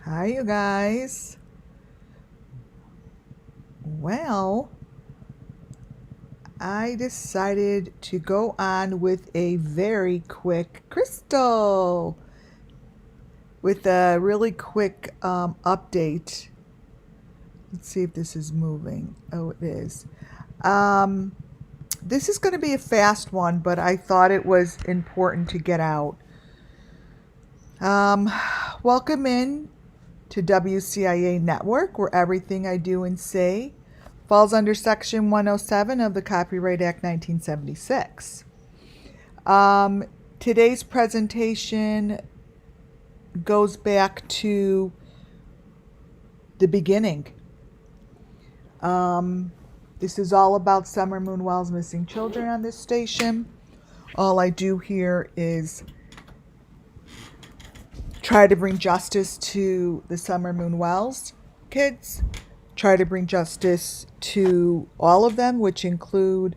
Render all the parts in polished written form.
Hi, you guys. Well, I decided to go on with a very quick crystal with a really quick update. Let's see if this is moving. Oh, it is. Um, this is going to be a fast one, but I thought it was important to get out. Um, Welcome in to WCIA Network, where everything I do and say falls under Section 107 of the Copyright Act 1976. Today's presentation goes back to the beginning. This is all about Summer Moon Wells missing children on this station. All I do here is try to bring justice to the Summer Moon Wells kids, try to bring justice to all of them, which include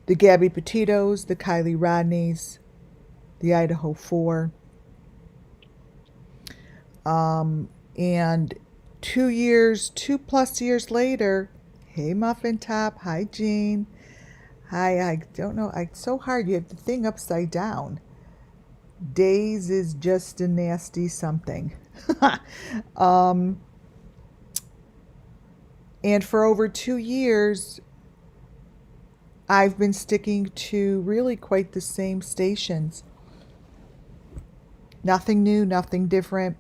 the Gabby Petitos, the Kylie Rodneys, the Idaho 4. And 2+ years later, hey Muffin Top, hi Jean, hi, I don't know, it's so hard, you have the thing upside down. Days is just a nasty something. And for over 2 years, I've been sticking to really quite the same stations. Nothing new, nothing different.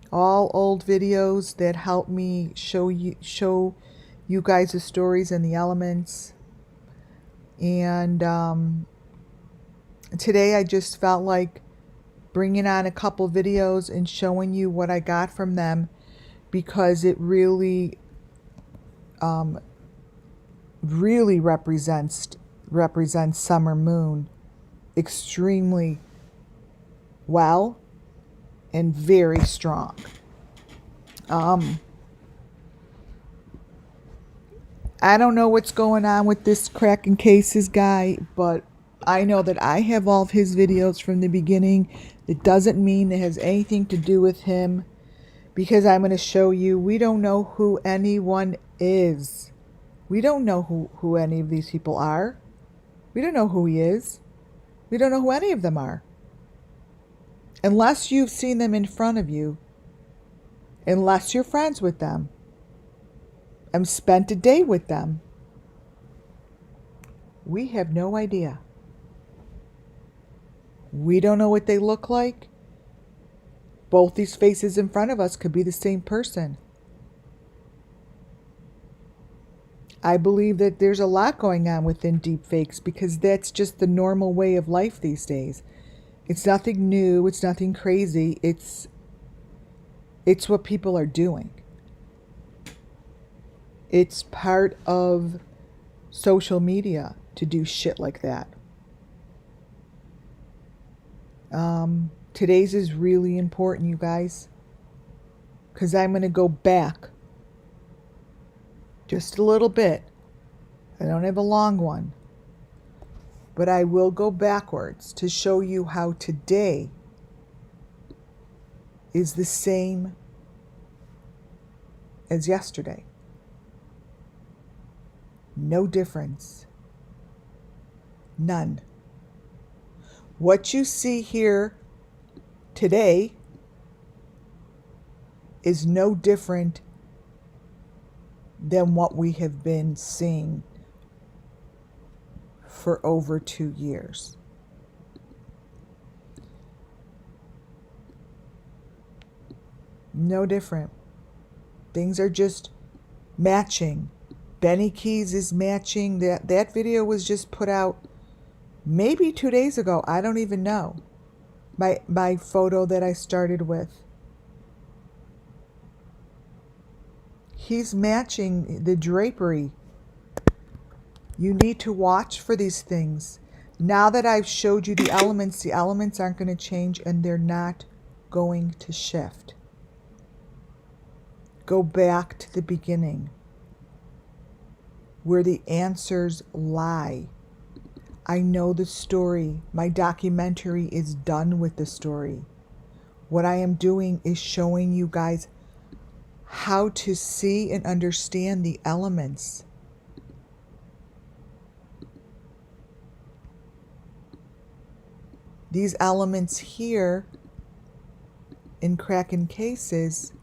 All old videos that help me show you guys the stories and the elements. And today I just felt like bringing on a couple videos and showing you what I got from them, because it really represents Summer Moon extremely well and very strong. I don't know what's going on with this cracking cases guy, but I know that I have all of his videos from the beginning. It doesn't mean it has anything to do with him, because I'm going to show you we don't know who anyone is. We don't know who any of these people are. We don't know who he is. We don't know who any of them are. Unless you've seen them in front of you, unless you're friends with them and spent a day with them, we have no idea. We don't know what they look like. Both these faces in front of us could be the same person. I believe that there's a lot going on within deepfakes, because that's just the normal way of life these days. It's nothing new. It's nothing crazy. It's what people are doing. It's part of social media to do shit like that. Today's is really important, you guys, because I'm going to go back just a little bit. I don't have a long one, but I will go backwards to show you how today is the same as yesterday. No difference. None. What you see here today is no different than what we have been seeing for over 2 years. No different. Things are just matching. BENNYKEYZ is matching. That video was just put out maybe 2 days ago. I don't even know. My photo that I started with. He's matching the drapery. You need to watch for these things. Now that I've showed you the elements aren't going to change, and they're not going to shift. Go back to the beginning, where the answers lie. I know the story. My documentary is done with the story. What I am doing is showing you guys how to see and understand the elements. These elements here in Kraken cases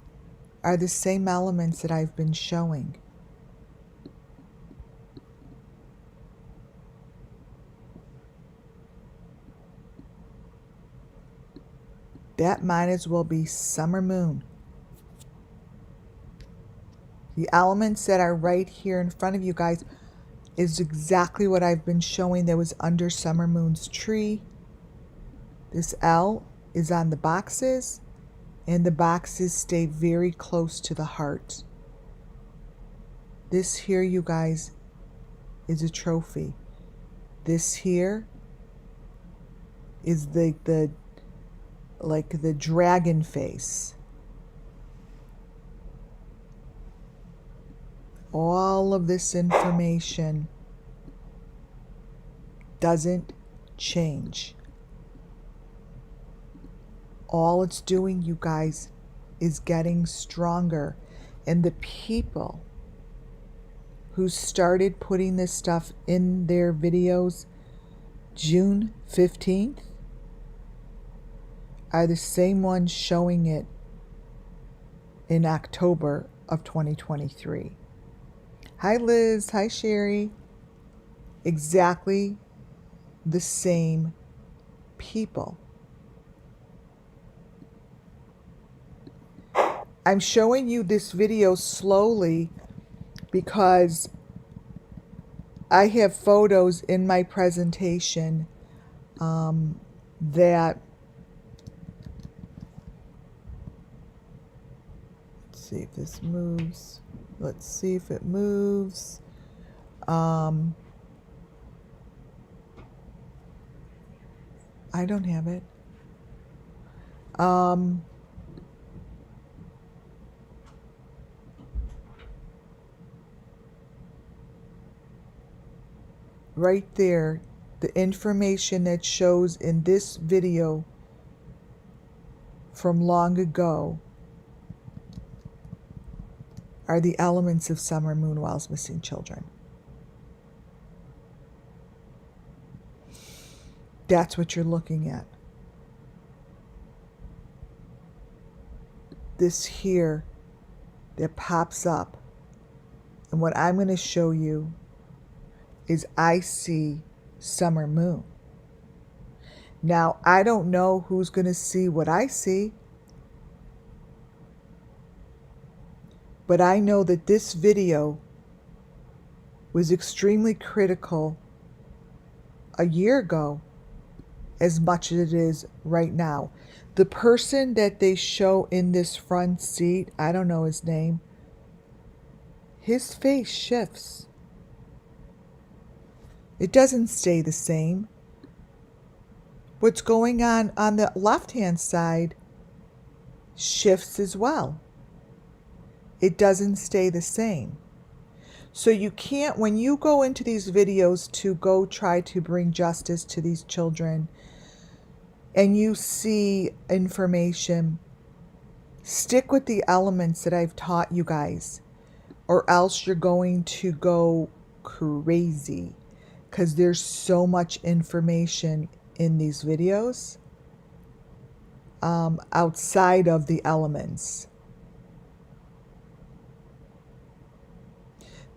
are the same elements that I've been showing. That might as well be summer moon. The elements that are right here in front of you guys is exactly what I've been showing that was under summer moon's tree. This L is on the boxes, and the boxes stay very close to the heart. This here, you guys, is a trophy. This here is the dragon face. All of this information doesn't change. All it's doing, you guys, is getting stronger. And the people who started putting this stuff in their videos June 15th are the same ones showing it in October of 2023. Hi Liz, hi Sherry. Exactly the same people. I'm showing you this video slowly because I have photos in my presentation that, let's see if this moves. Let's see if it moves. I don't have it. Right there, the information that shows in this video from long ago are the elements of Summer Moonwell's missing children. That's what you're looking at. This here that pops up. And what I'm going to show you is I see summer moon. Now, I don't know who's going to see what I see, but I know that this video was extremely critical a year ago as much as it is right now. The person that they show in this front seat, I don't know his name, his face shifts. It doesn't stay the same. What's going on the left-hand side shifts as well. It doesn't stay the same. So you can't, when you go into these videos to go try to bring justice to these children and you see information, stick with the elements that I've taught you guys, or else you're going to go crazy. Because there's so much information in these videos outside of the elements.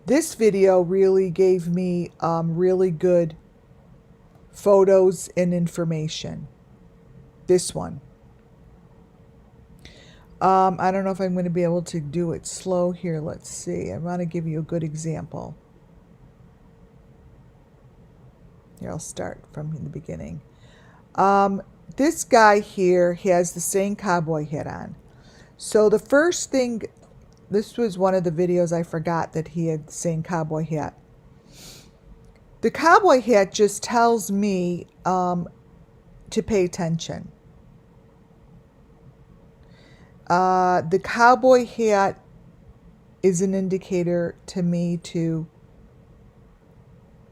This video really gave me really good photos and information. This one. I don't know if I'm going to be able to do it slow here. Let's see. I want to give you a good example. Here, I'll start from the beginning. This guy here has the same cowboy hat on. So the first thing, this was one of the videos I forgot that he had the same cowboy hat. The cowboy hat just tells me to pay attention. The cowboy hat is an indicator to me to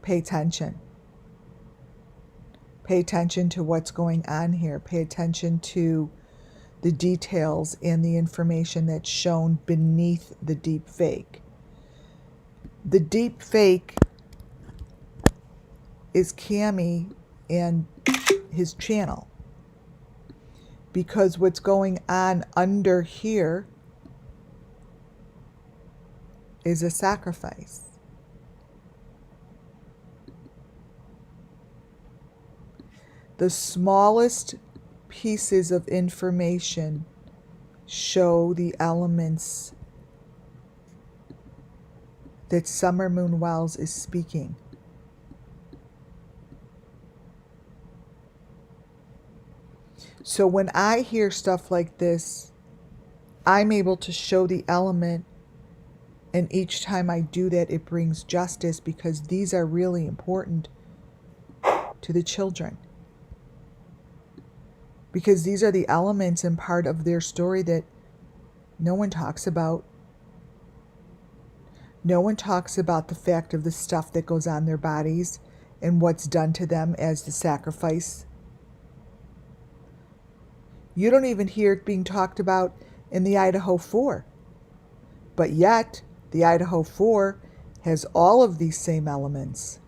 pay attention. Pay attention to what's going on here. Pay attention to the details and the information that's shown beneath the deep fake. The deep fake is Cammy and his channel, because what's going on under here is a sacrifice. The smallest pieces of information show the elements that SUMMERWELLS is speaking. So when I hear stuff like this, I'm able to show the element, and each time I do that, it brings justice, because these are really important to the children. Because these are the elements and part of their story that no one talks about. No one talks about the fact of the stuff that goes on their bodies and what's done to them as the sacrifice. You don't even hear it being talked about in the Idaho 4. But yet, the Idaho 4 has all of these same elements.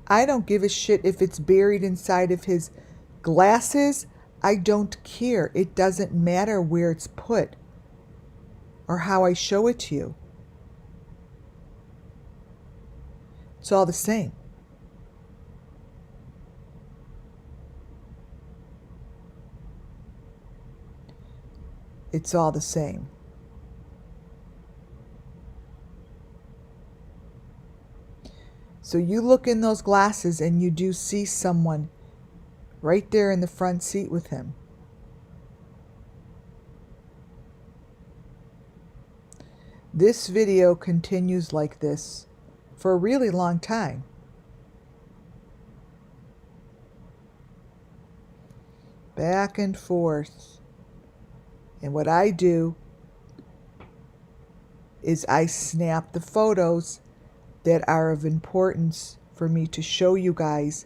I don't give a shit if it's buried inside of his glasses. I don't care. It doesn't matter where it's put or how I show it to you. It's all the same. It's all the same. So you look in those glasses and you do see someone right there in the front seat with him. This video continues like this for a really long time. Back and forth. And what I do is I snap the photos that are of importance for me to show you guys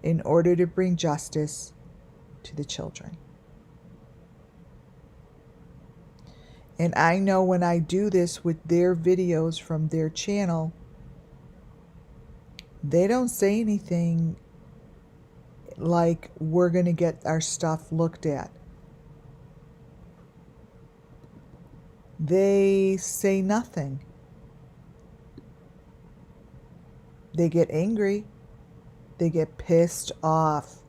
in order to bring justice to the children. And I know when I do this with their videos from their channel, they don't say anything like we're going to get our stuff looked at. They say nothing. They get angry. They get pissed off.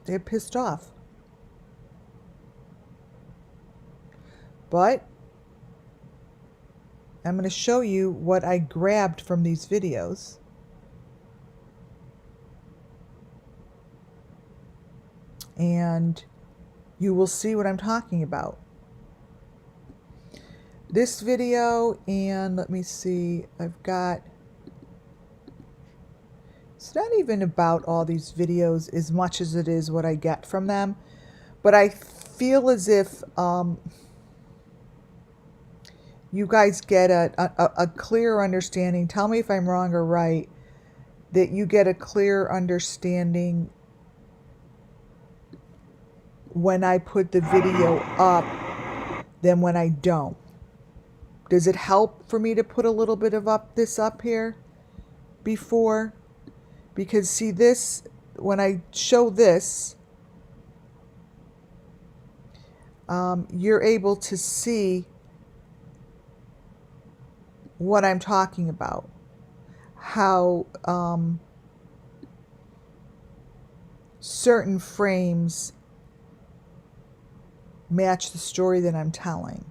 They're pissed off. But I'm going to show you what I grabbed from these videos. And you will see what I'm talking about. This video, and let me see, I've got, it's not even about all these videos as much as it is what I get from them, but I feel as if you guys get a clear understanding. Tell me if I'm wrong or right, that you get a clear understanding when I put the video up than when I don't. Does it help for me to put a little bit of this up here before? Because see this, when I show this, you're able to see what I'm talking about. How certain frames match the story that I'm telling.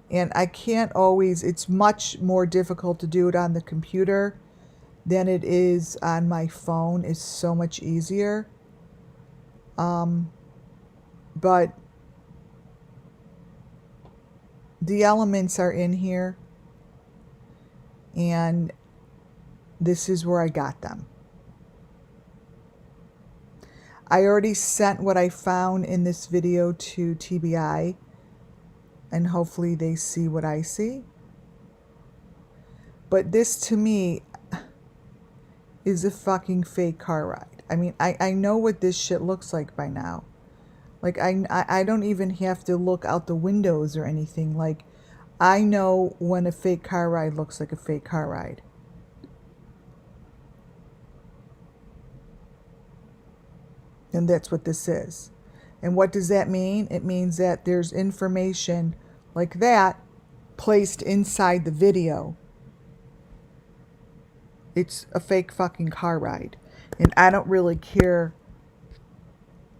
And I can't always, it's much more difficult to do it on the computer than it is on my phone. It's so much easier. But the elements are in here, and this is where I got them. I already sent what I found in this video to TBI, and hopefully they see what I see. But this to me is a fucking fake car ride. I mean, I know what this shit looks like by now. Like, I don't even have to look out the windows or anything. Like, I know when a fake car ride looks like a fake car ride. And that's what this is. And what does that mean? It means that there's information like that placed inside the video. It's a fake fucking car ride. And I don't really care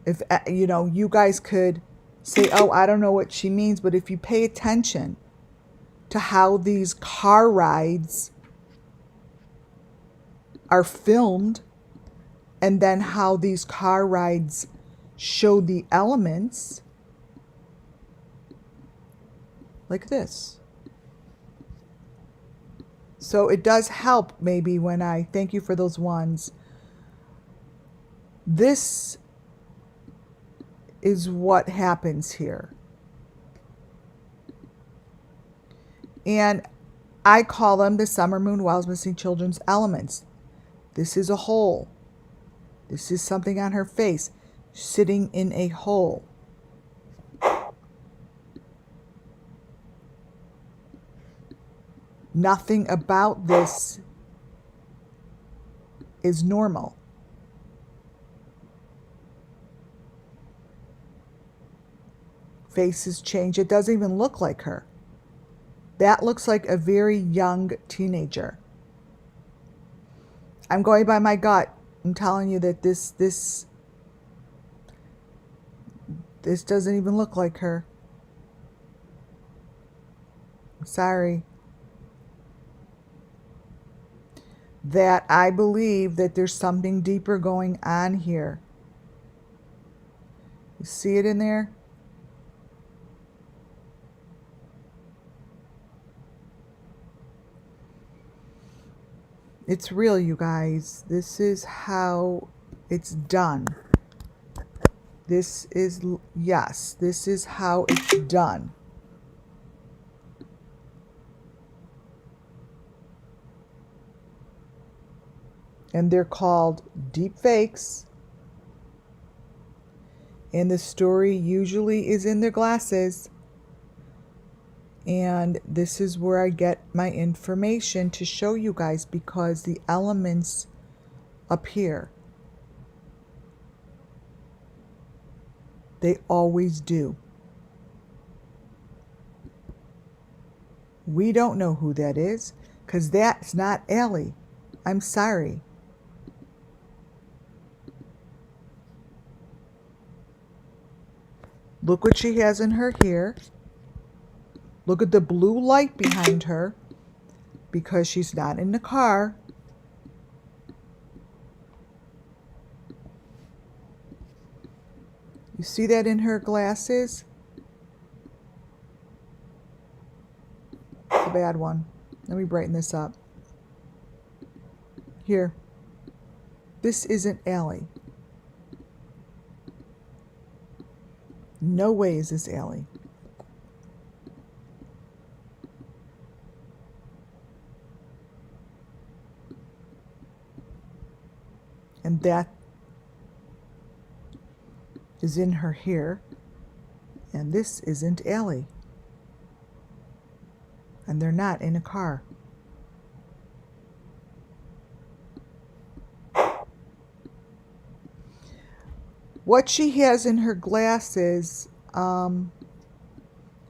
if, you know, you guys could say, oh, I don't know what she means. But if you pay attention to how these car rides are filmed, and then how these car rides show the elements, like this. So it does help maybe when I thank you for those ones. This is what happens here. And I call them the Summer Moon Wells Missing Children's elements. This is a hole. This is something on her face, sitting in a hole. Nothing about this is normal. Faces change. It doesn't even look like her. That looks like a very young teenager. I'm going by my gut. I'm telling you that this doesn't even look like her. I'm sorry. That I believe that there's something deeper going on here. You see it in there? It's real, you guys. This is how it's done. This is, yes, this is how it's done. And they're called deep fakes. And the story usually is in their glasses. And this is where I get my information to show you guys, because the elements appear. They always do. We don't know who that is, because that's not Allie. I'm sorry. Look what she has in her hair. Look at the blue light behind her, because she's not in the car. You see that in her glasses? It's a bad one. Let me brighten this up. Here. This isn't Allie. No way is this Allie. And that is in her hair. And this isn't Allie. And they're not in a car. What she has in her glasses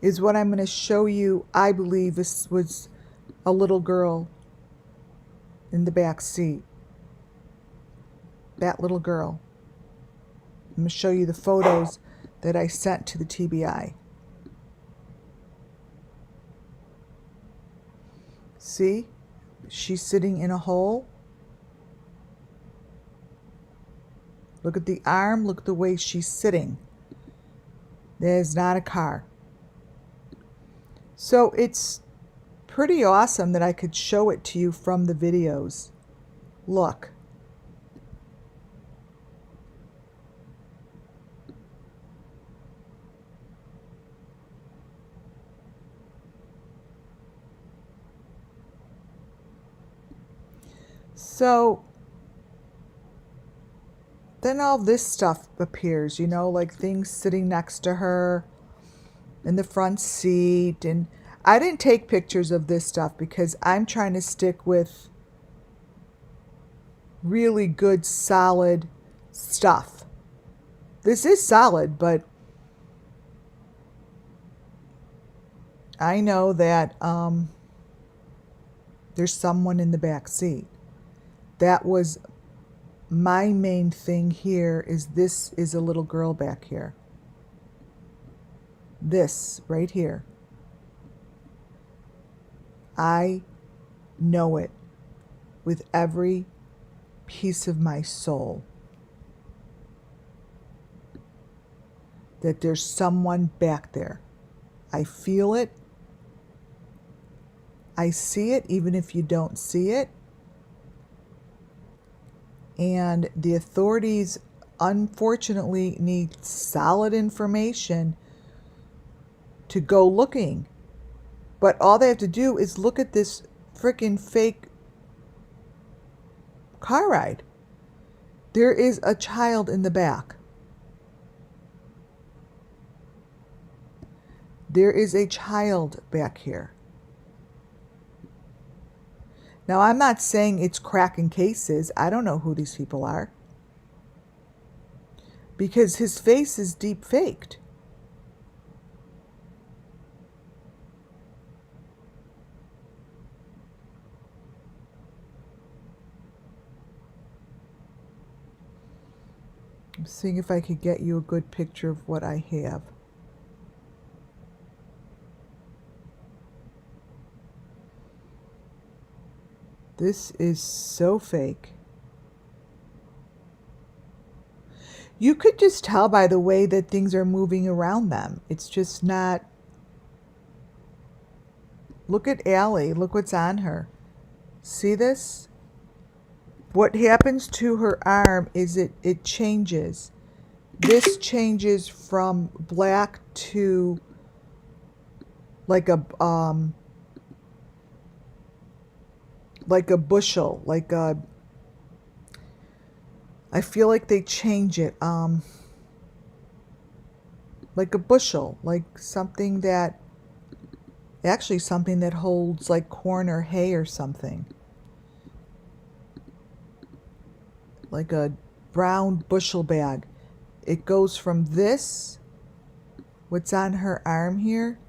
is what I'm going to show you. I believe this was a little girl in the back seat. That little girl. I'm going to show you the photos that I sent to the TBI. See? She's sitting in a hole. Look at the arm. Look at the way she's sitting. There's not a car. So it's pretty awesome that I could show it to you from the videos. Look. So then all this stuff appears, you know, like things sitting next to her in the front seat. And I didn't take pictures of this stuff because I'm trying to stick with really good, solid stuff. This is solid, but I know that there's someone in the back seat. That was my main thing here. Is this is a little girl back here. This right here. I know it with every piece of my soul that there's someone back there. I feel it. I see it even if you don't see it. And the authorities unfortunately need solid information to go looking. But all they have to do is look at this freaking fake car ride. There is a child in the back. There is a child back here. Now, I'm not saying it's cracking cases. I don't know who these people are. Because his face is deep faked. I'm seeing if I could get you a good picture of what I have. This is so fake. You could just tell by the way that things are moving around them. It's just not. Look at Allie. Look what's on her. See this? What happens to her arm is it changes. This changes from black to like a bushel, like a, I feel like they change it, like a bushel, like something that, actually something that holds like corn or hay or something. Like a brown bushel bag. It goes from this, what's on her arm here,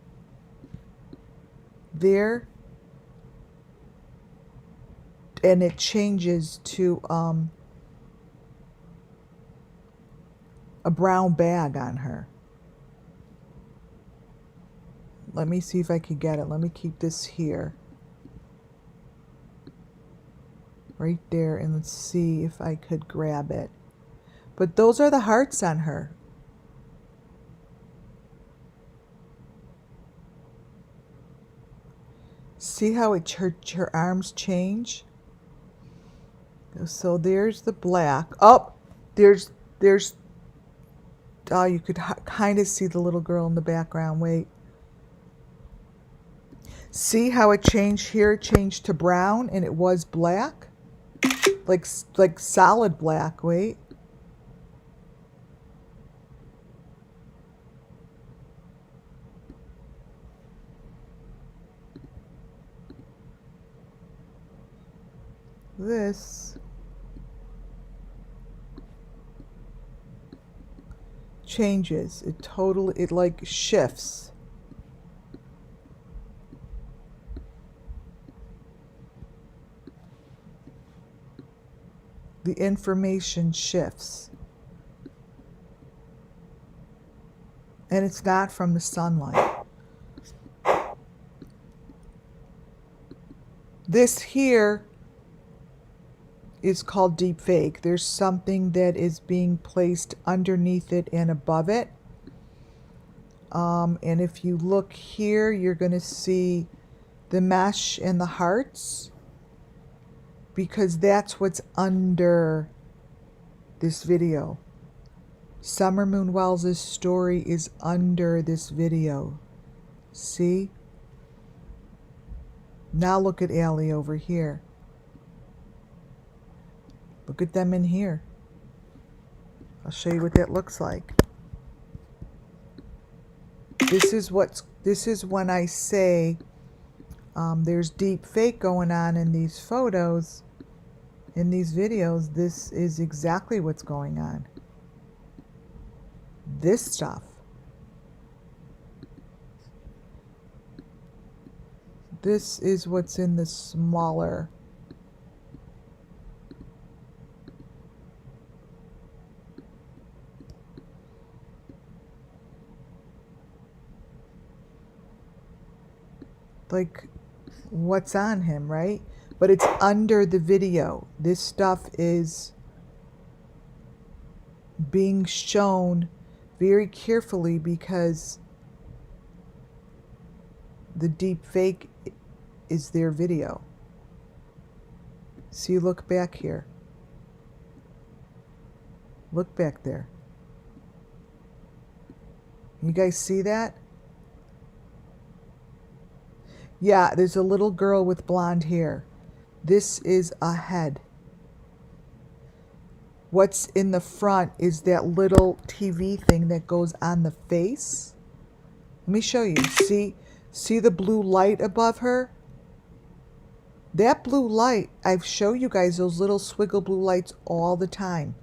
there, and it changes to a brown bag on her. Let me see if I can get it. Let me keep this here. Right there, and let's see if I could grab it. But those are the hearts on her. See how her arms change? So there's the black. Oh, there's oh, you could kind of see the little girl in the background. Wait. See how it changed here? It changed to brown, and it was black. Like solid black. Wait. This changes. It like shifts. The information shifts. And it's not from the sunlight. This here is called deep fake. There's something that is being placed underneath it and above it. And if you look here, you're going to see the mesh and the hearts, because that's what's under this video. Summer Moon Wells' story is under this video. See? Now look at Allie over here. Look at them in here. I'll show you what that looks like. This is when I say there's deep fake going on in these photos, in these videos. This is exactly what's going on. This stuff. This is what's in the smaller. Like what's on him, right? But it's under the video. This stuff is being shown very carefully because the deep fake is their video. See, look back here. Look back there. You guys see that? Yeah, there's a little girl with blonde hair. This is a head. What's in the front is that little TV thing that goes on the face. Let me show you. See the blue light above her? That blue light, I've shown you guys those little swiggle blue lights all the time.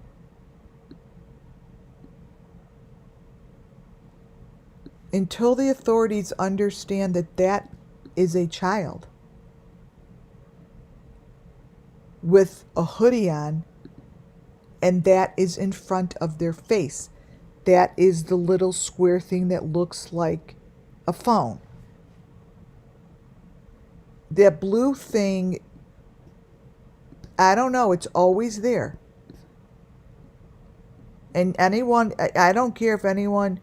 Until the authorities understand that that is a child with a hoodie on, and that is in front of their face. That is the little square thing that looks like a phone. That blue thing, I don't know, it's always there. And anyone, I don't care if anyone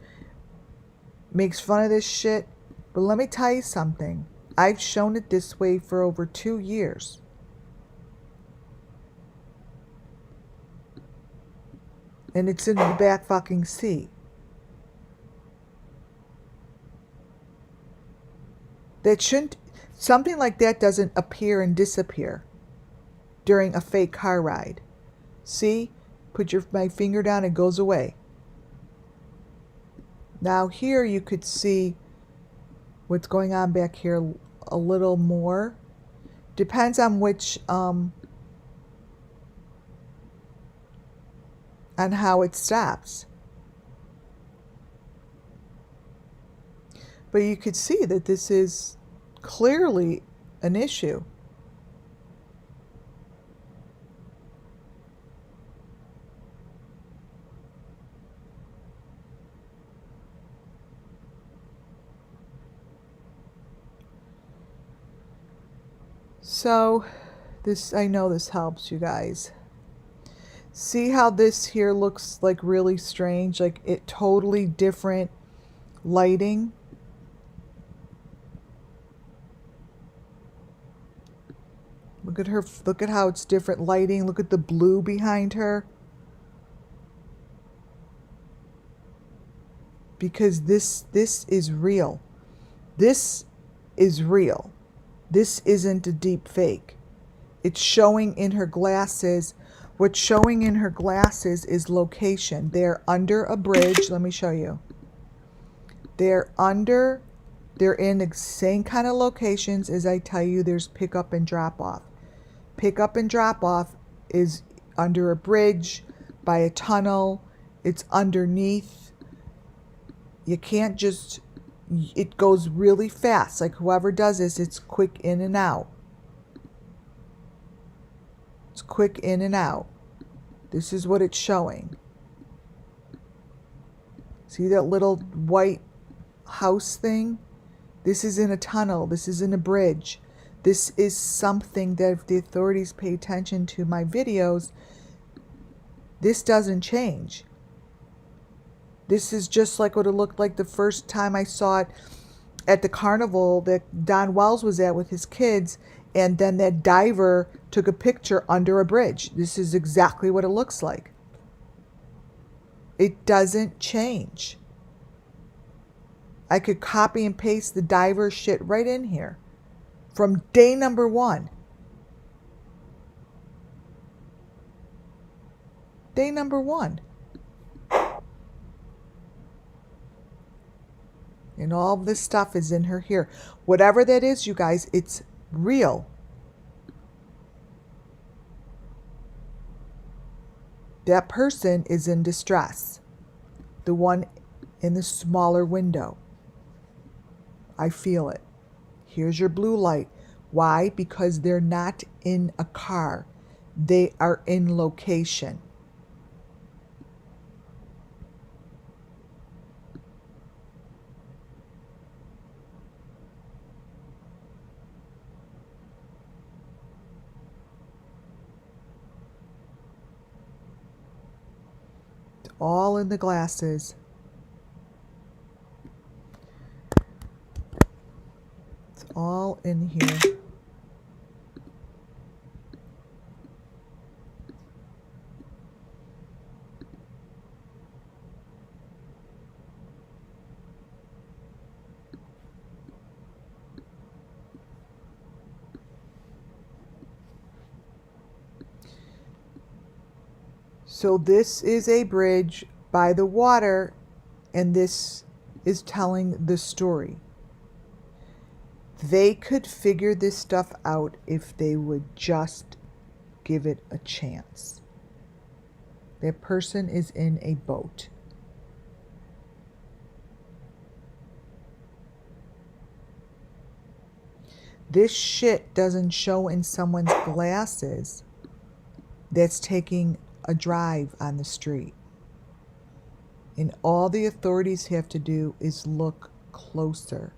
makes fun of this shit, but let me tell you something. I've shown it this way for over 2 years. And it's in the back fucking seat. That shouldn't, something like that doesn't appear and disappear during a fake car ride. See? Put my finger down, it goes away. Now here you could see what's going on back here a little more. Depends on which, on how it stops. But you could see that this is clearly an issue. So this, I know this helps you guys. See how this here looks like really strange, like it totally different lighting. Look at her, look at how it's different lighting. Look at the blue behind her. Because this is real. This is real. This isn't a deep fake. It's showing in her glasses. What's showing in her glasses is location. They're under a bridge. Let me show you. They're in the same kind of locations as I tell you there's pickup and drop off. Pickup and drop off is under a bridge, by a tunnel. It's underneath. You can't just, it goes really fast. Like whoever does this, it's quick in and out. It's quick in and out. This is what it's showing. See that little white house thing? This is in a tunnel. This is in a bridge. This is something that if the authorities pay attention to my videos, this doesn't change. This is just like what it looked like the first time I saw it at the carnival that Don Wells was at with his kids, and then that diver took a picture under a bridge. This is exactly what it looks like. It doesn't change. I could copy and paste the diver shit right in here from day number 1. Day number 1. And all this stuff is in her here. Whatever that is, you guys, it's real. That person is in distress. The one in the smaller window. I feel it. Here's your blue light. Why? Because they're not in a car. They are in location. It's all in the glasses. It's all in here. So this is a bridge by the water, and this is telling the story. They could figure this stuff out if they would just give it a chance. That person is in a boat. This shit doesn't show in someone's glasses that's taking a drive on the street. And all the authorities have to do is look closer.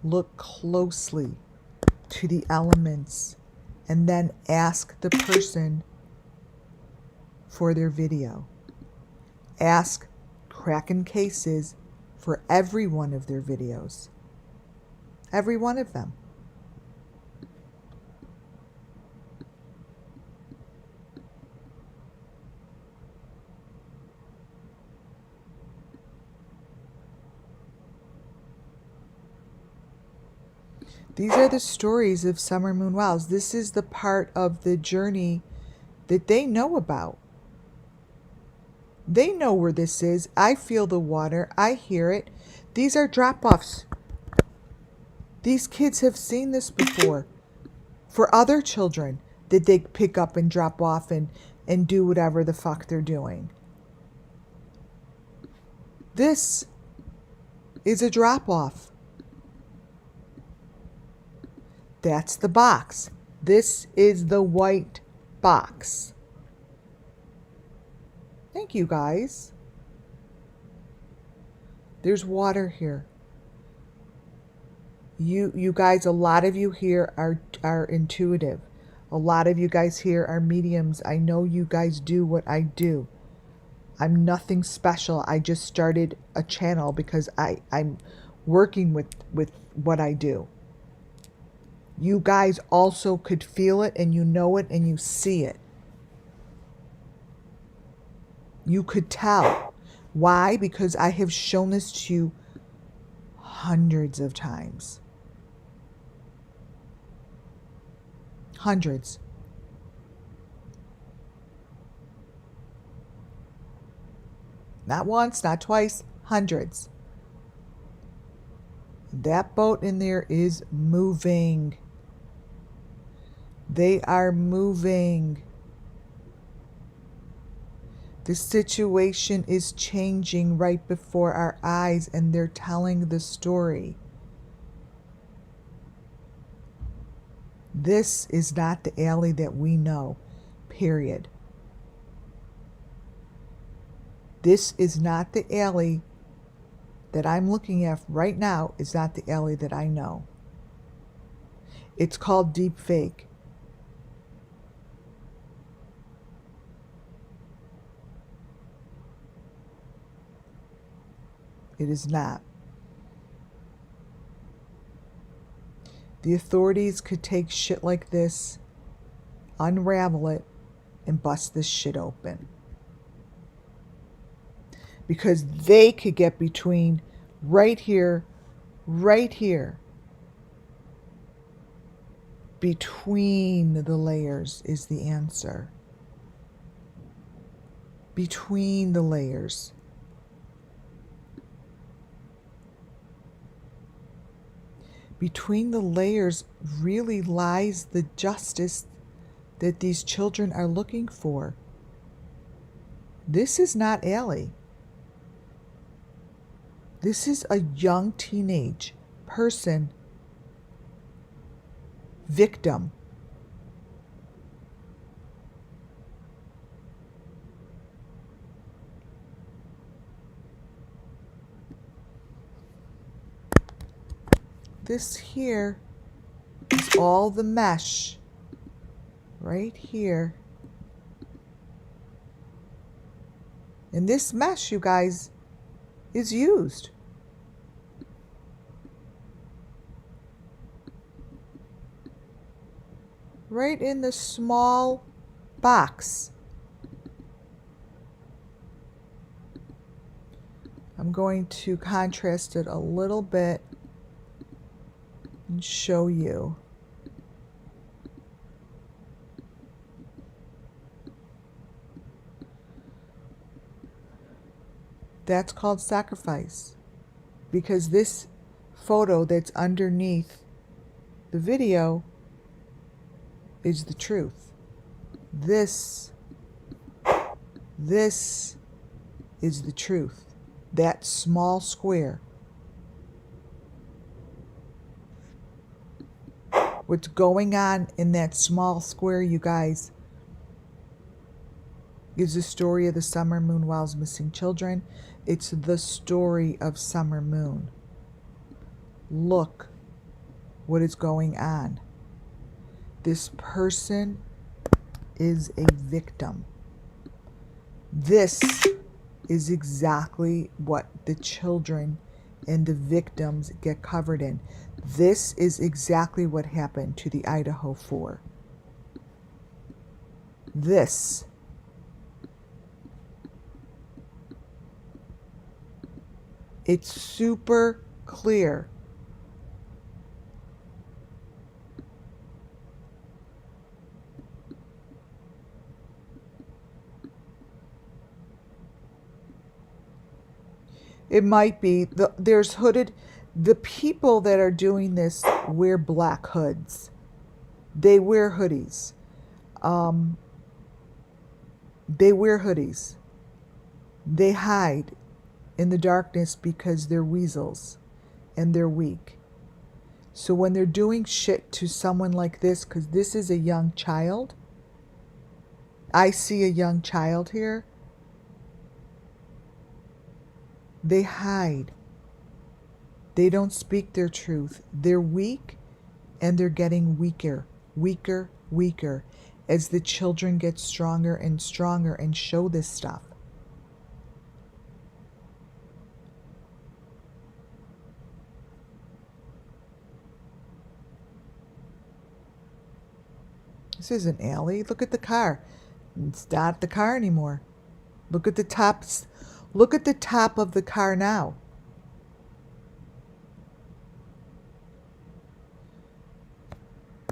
Look closely to the elements and then ask the person for their video. Ask Kraken Cases for every one of their videos. Every one of them. These are the stories of Summer Moon Wells. This is the part of the journey that they know about. They know where this is. I feel the water. I hear it. These are drop-offs. These kids have seen this before. For other children that they pick up and drop off and do whatever the fuck they're doing. This is a drop-off. That's the box. This is the white box. Thank you, guys. There's water here. You guys, a lot of you here are intuitive. A lot of you guys here are mediums. I know you guys do what I do. I'm nothing special. I just started a channel because I'm working with what I do. You guys also could feel it, and you know it, and you see it. You could tell. Why? Because I have shown this to you hundreds of times. Hundreds. Not once, not twice, hundreds. That boat in there is moving. They are moving. The situation is changing right before our eyes, and they're telling the story. This is not the alley that we know, period. This is not the alley that I'm looking at right now, is not the alley that I know. It's called deep fake. It is not. The authorities could take shit like this, unravel it, and bust this shit open. Because they could get between right here, between the layers is the answer. between the layers. Between the layers really lies the justice that these children are looking for. This is not Allie. This is a young teenage person, victim. This here is all the mesh right here. And this mesh, you guys, is used. Right in the small box. I'm going to contrast it a little bit and show you. That's called sacrifice, because this photo that's underneath the video is the truth. This is the truth. That small square. What's going on in that small square, you guys, is the story of the Summer Moon Wells missing children. It's the story of Summer Moon. Look what is going on. This person is a victim. This is exactly what the children and the victims get covered in. This is exactly what happened to the Idaho 4. This. It's super clear. It might be. There's hooded. The people that are doing this wear black hoods. They wear hoodies. They wear hoodies. They hide in the darkness because they're weasels and they're weak. So when they're doing shit to someone like this, because this is a young child, I see a young child here, they hide. They don't speak their truth. They're weak, and they're getting weaker, weaker, weaker, as the children get stronger and stronger and show this stuff. This isn't Allie. Look at the car. It's not the car anymore. Look at the tops. Look at the top of the car now.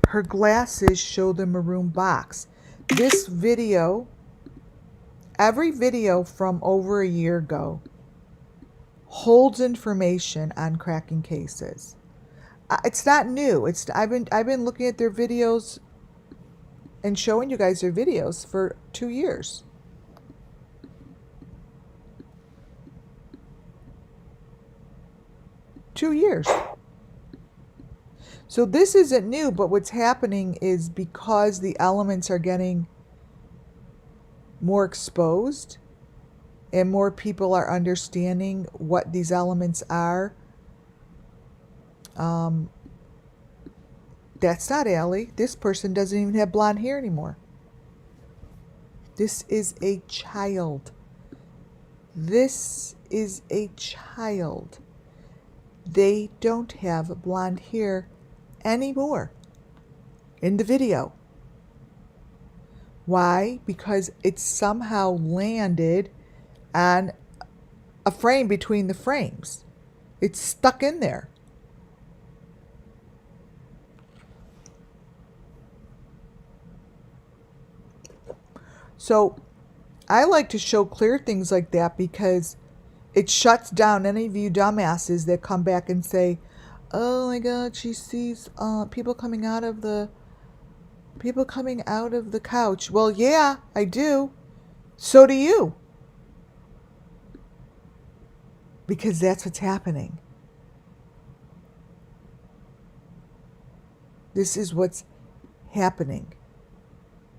Her glasses show the maroon box. This video, every video from over a year ago, holds information on cracking cases. It's not new. I've been looking at their videos and showing you guys their videos for 2 years. So this isn't new, but what's happening is because the elements are getting more exposed and more people are understanding what these elements are. That's not Allie. This person doesn't even have blonde hair anymore. This is a child. This is a child. They don't have blonde hair anymore in the video. Why? Because it somehow landed on a frame between the frames. It's stuck in there. So I like to show clear things like that because it shuts down any of you dumbasses that come back and say, oh my God, she sees people coming out of the couch. Well, yeah, I do. So do you. Because that's what's happening. This is what's happening.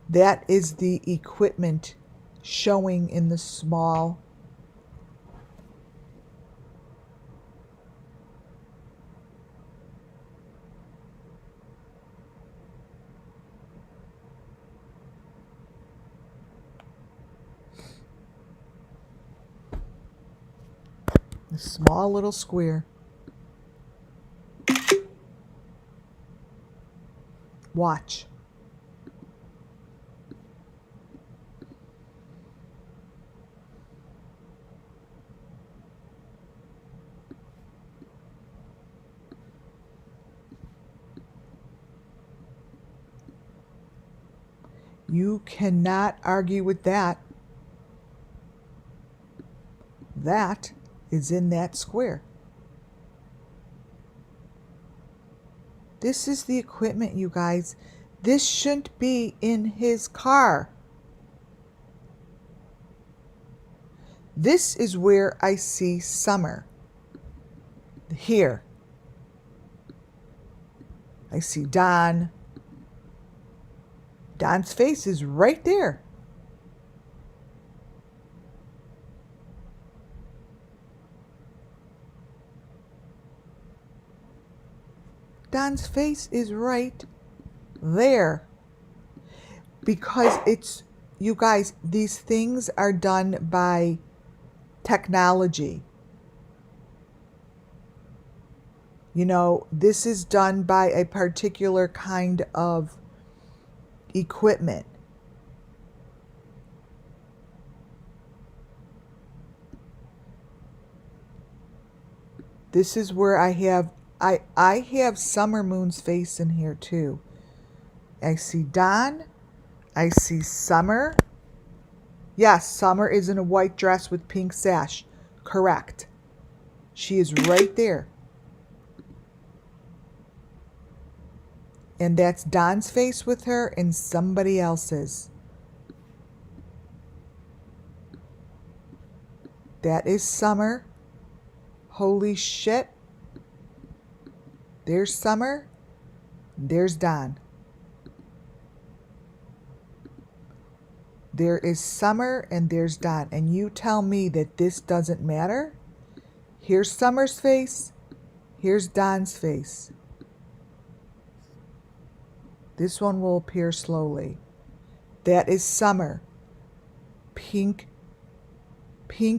That is the equipment showing in the small. The small little square. Watch. You cannot argue with that. That is in that square. This is the equipment, you guys. This shouldn't be in his car. This is where I see Summer. Here. I see Don. Don's face is right there. Don's face is right there. Because it's, you guys, these things are done by technology. You know, this is done by a particular kind of equipment. This is where I have Summer Moon's face in here too. I see Don. I see Summer. Yes, Summer is in a white dress with pink sash. Correct. She is right there. And that's Don's face with her and somebody else's. That is Summer. Holy shit. There's Summer. There's Don. There is Summer and there's Don. And you tell me that this doesn't matter? Here's Summer's face. Here's Don's face. This one will appear slowly. That is Summer. Pink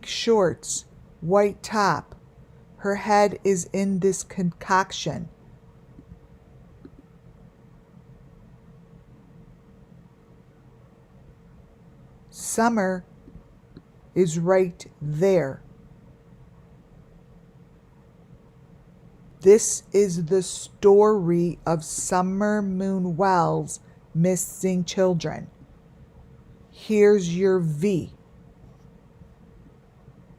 shorts, white top. Her head is in this concoction. Summer is right there. This is the story of Summer Moon Wells' missing children. Here's your V.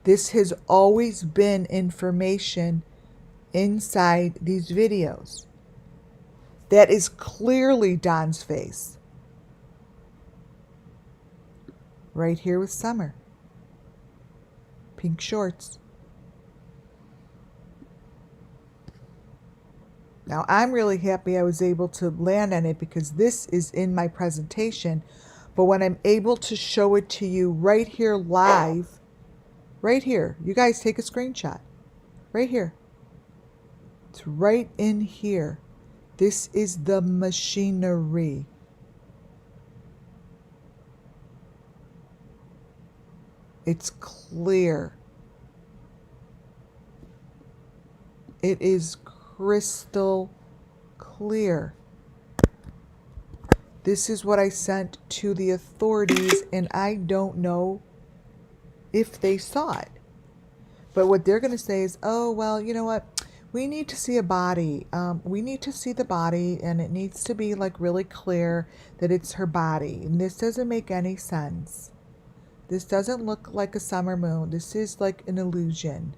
This has always been information inside these videos. That is clearly Don's face. Right here with Summer. Pink shorts. Now, I'm really happy I was able to land on it because this is in my presentation. But when I'm able to show it to you right here live, right here, you guys take a screenshot. Right here. It's right in here. This is the machinery. It's clear. It is crystal clear. This is what I sent to the authorities, and I don't know if they saw it. But what they're going to say is, oh, well, you know what? We need to see a body. We need to see the body, and it needs to be like really clear that it's her body. And this doesn't make any sense. This doesn't look like a summer moon. This is like an illusion.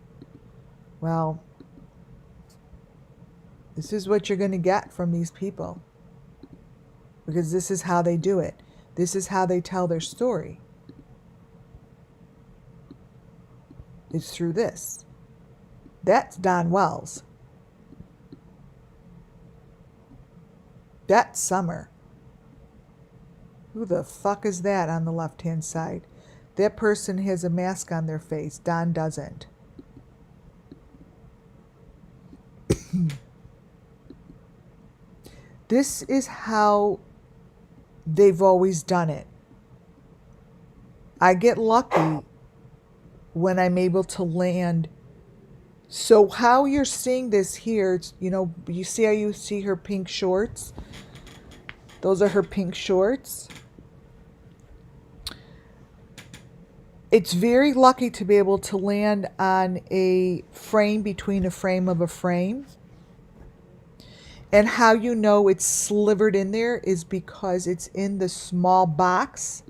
Well, this is what you're going to get from these people. Because this is how they do it. This is how they tell their story. It's through this. That's Don Wells. That's Summer. Who the fuck is that on the left-hand side? That person has a mask on their face. Don doesn't. This is how they've always done it. I get lucky when I'm able to land. So how you're seeing this here, you know, you see how you see her pink shorts? Those are her pink shorts. It's very lucky to be able to land on a frame between a frame of a frame. And how you know it's slivered in there is because it's in the small box.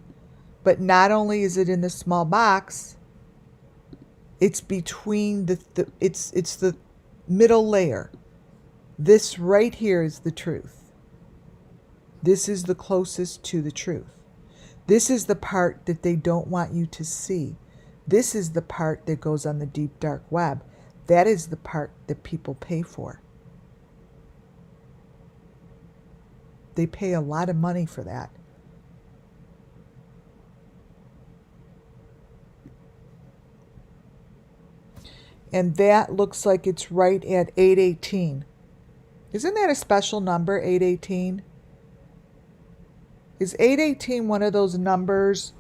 But not only is it in the small box, it's between it's the middle layer. This right here is the truth. This is the closest to the truth. This is the part that they don't want you to see. This is the part that goes on the deep dark web. That is the part that people pay for. They pay a lot of money for that. And that looks like it's right at 818. Isn't that a special number, 818? Is 818 one of those numbers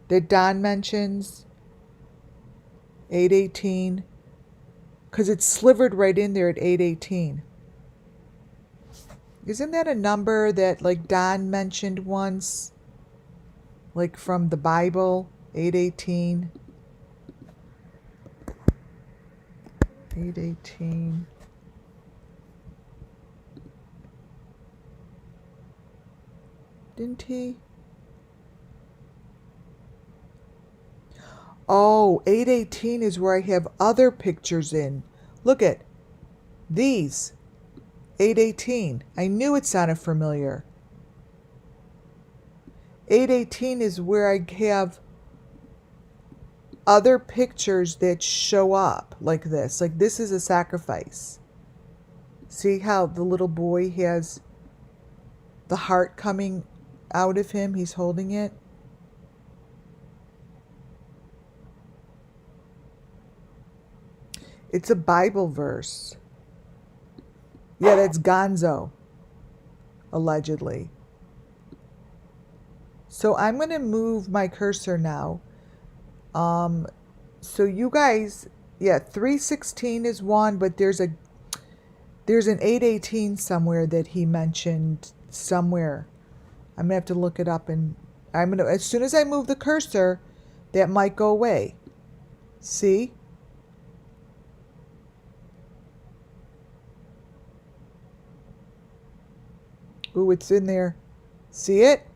that Don mentions? 818? Because it's slivered right in there at 818. Isn't that a number that like Don mentioned once? Like from the Bible, 818? 818. Didn't he? Oh, 818 is where I have other pictures in. Look at these. 818. I knew it sounded familiar. 818 is where I have other pictures that show up like this. Like this is a sacrifice. See how the little boy has the heart coming out of him? He's holding it. It's a Bible verse. Yeah, that's Gonzo, allegedly. So I'm going to move my cursor now. So you guys, yeah, 316 is one, but there's an 818 somewhere that he mentioned somewhere. I'm gonna have to look it up, and as soon as I move the cursor, that might go away. See? Ooh, it's in there. See it?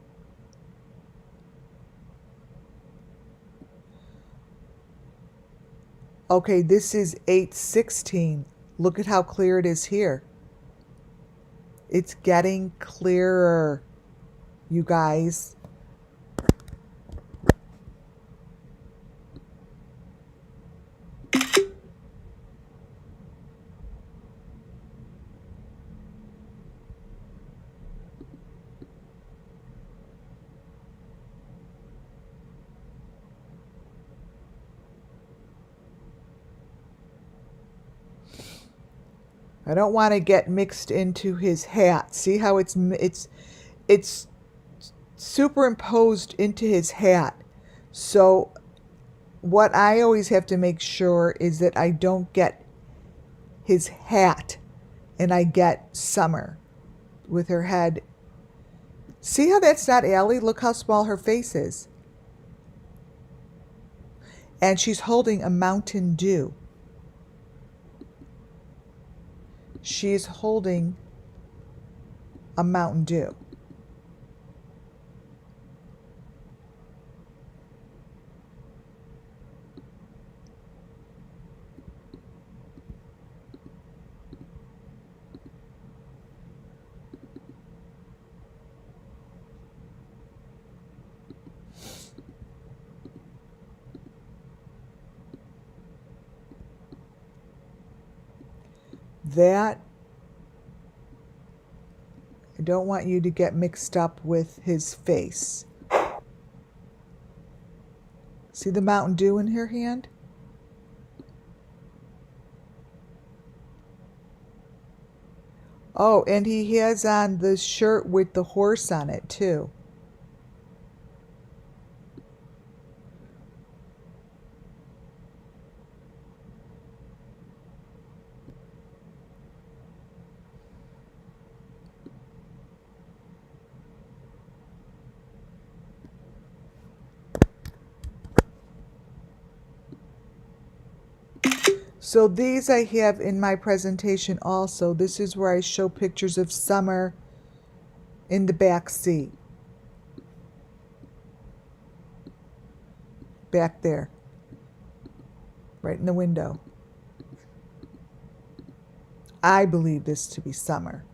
Okay, this is 816. Look at how clear it is here. It's getting clearer, you guys. I don't want to get mixed into his hat. See how it's superimposed into his hat. So what I always have to make sure is that I don't get his hat and I get Summer with her head. See how that's not Allie? Look how small her face is. And she's holding a Mountain Dew. She's holding a Mountain Dew. That, I don't want you to get mixed up with his face. See the Mountain Dew in her hand? Oh, and he has on the shirt with the horse on it too. So these I have in my presentation also. This is where I show pictures of Summer in the back seat. Back there. Right in the window. I believe this to be Summer.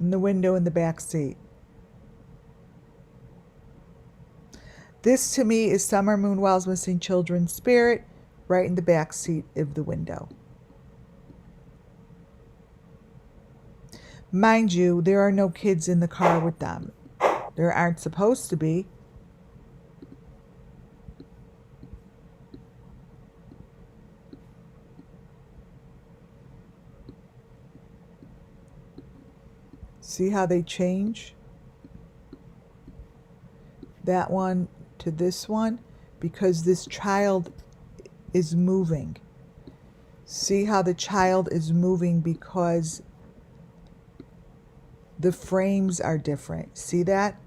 In the window in the back seat. This to me is Summer Moonwell's missing children's spirit, right in the back seat of the window. Mind you, there are no kids in the car with them. There aren't supposed to be. See how they change? That one to this one, because this child is moving. See how the child is moving because the frames are different. See that?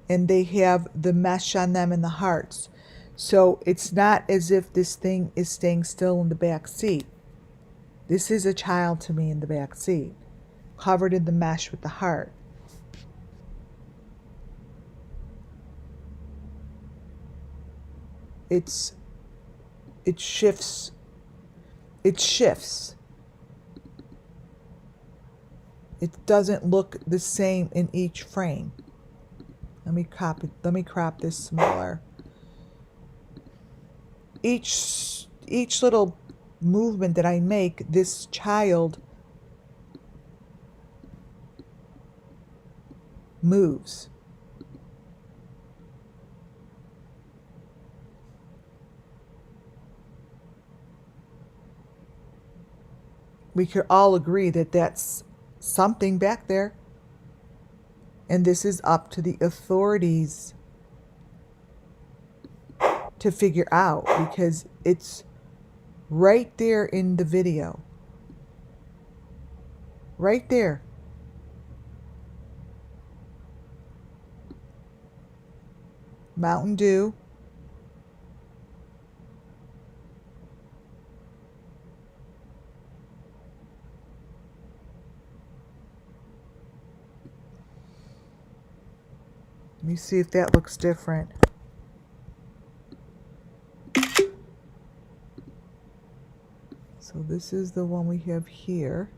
And they have the mesh on them and the hearts. So it's not as if this thing is staying still in the back seat. This is a child to me in the back seat, covered in the mesh with the heart. It shifts. It shifts. It doesn't look the same in each frame. Let me crop this smaller. Each little movement that I make, this child moves. We could all agree that that's something back there. And this is up to the authorities to figure out, because it's right there in the video. Right there. Mountain Dew. Let me see if that looks different. So this is the one we have here.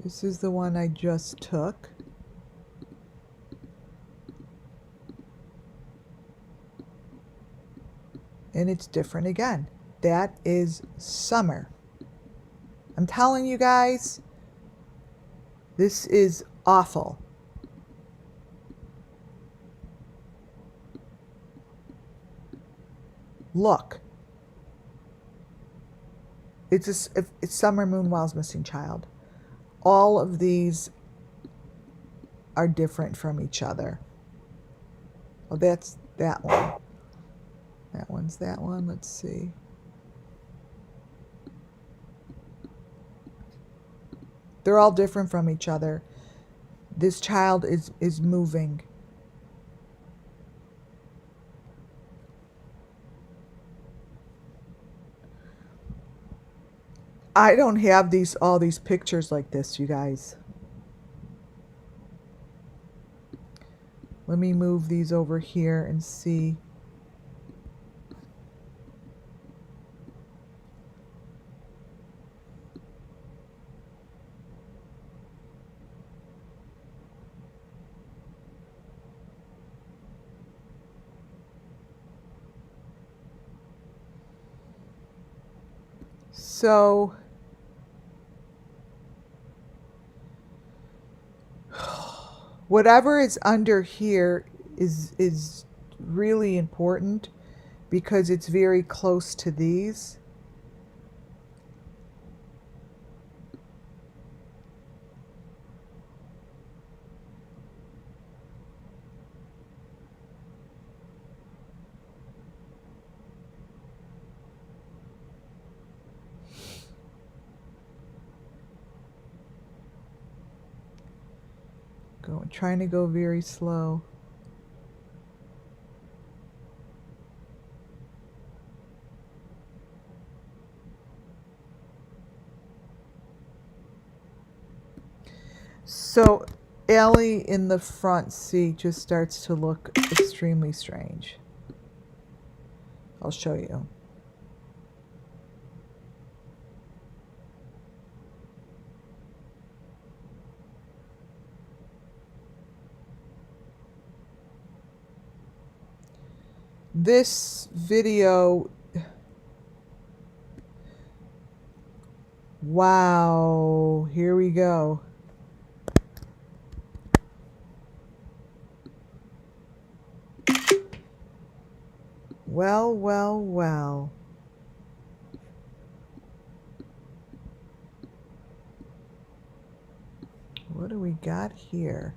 This is the one I just took. And it's different again. That is Summer. I'm telling you guys, this is awful. Look. It's Summer Moonwell's missing child. All of these are different from each other. Well, that's that one. That one's that one. Let's see. They're all different from each other. This child is moving. I don't have all these pictures like this, you guys. Let me move these over here and see. So whatever is under here is really important because it's very close to these. Trying to go very slow. So Ellie in the front seat just starts to look extremely strange. I'll show you. This video, wow, here we go. Well, well, well. What do we got here?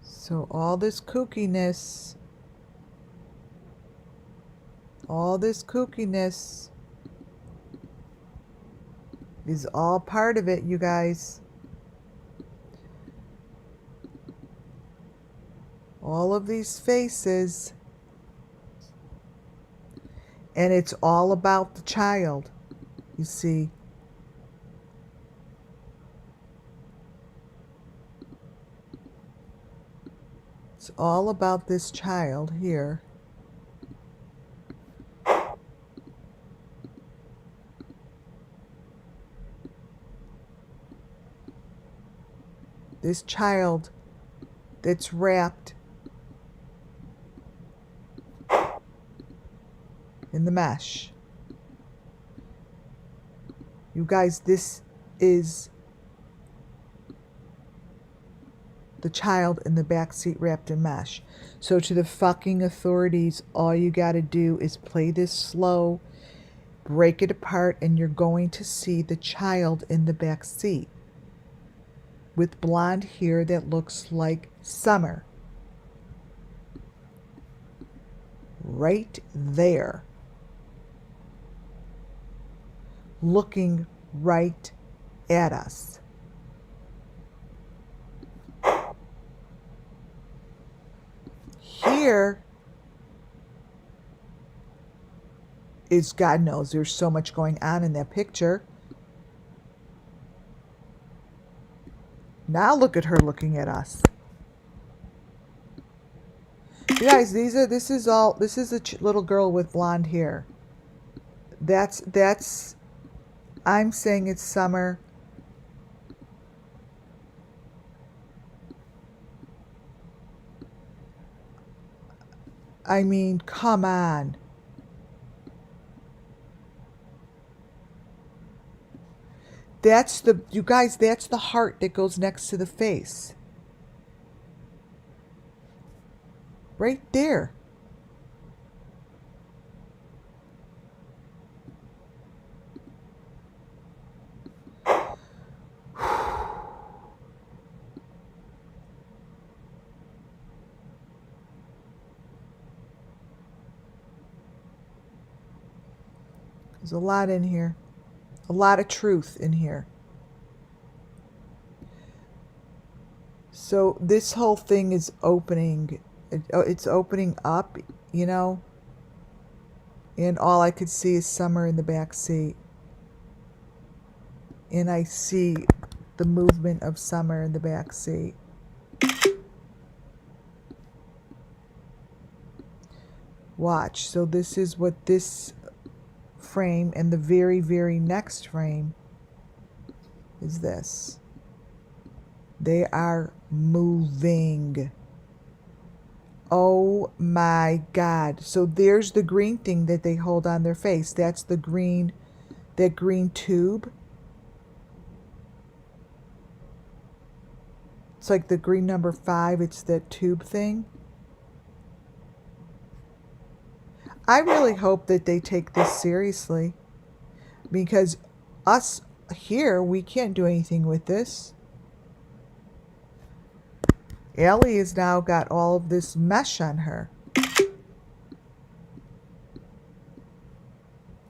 So all this kookiness is all part of it, you guys. All of these faces. And it's all about the child, you see. It's all about this child here. This child that's wrapped in the mesh. You guys, this is the child in the back seat wrapped in mesh. So to the fucking authorities, all you gotta do is play this slow, break it apart, and you're going to see the child in the back seat with blonde hair that looks like Summer. Right there. Looking right at us. Here is, God knows, there's so much going on in that picture. Now look at her looking at us. You guys, this is a little girl with blonde hair. I'm saying it's Summer. I mean, come on. You guys, that's the heart that goes next to the face. Right there. There's a lot in here. A lot of truth in here. So this whole thing is opening. It's opening up, you know. And all I could see is Summer in the back seat. And I see the movement of Summer in the back seat. Watch. So this is what this frame, and the very, very next frame is this. They are moving. Oh my God. So there's the green thing that they hold on their face. That's the green, that green tube. It's like the green number 5. It's that tube thing. I really hope that they take this seriously, because us here, we can't do anything with this. Ellie has now got all of this mesh on her.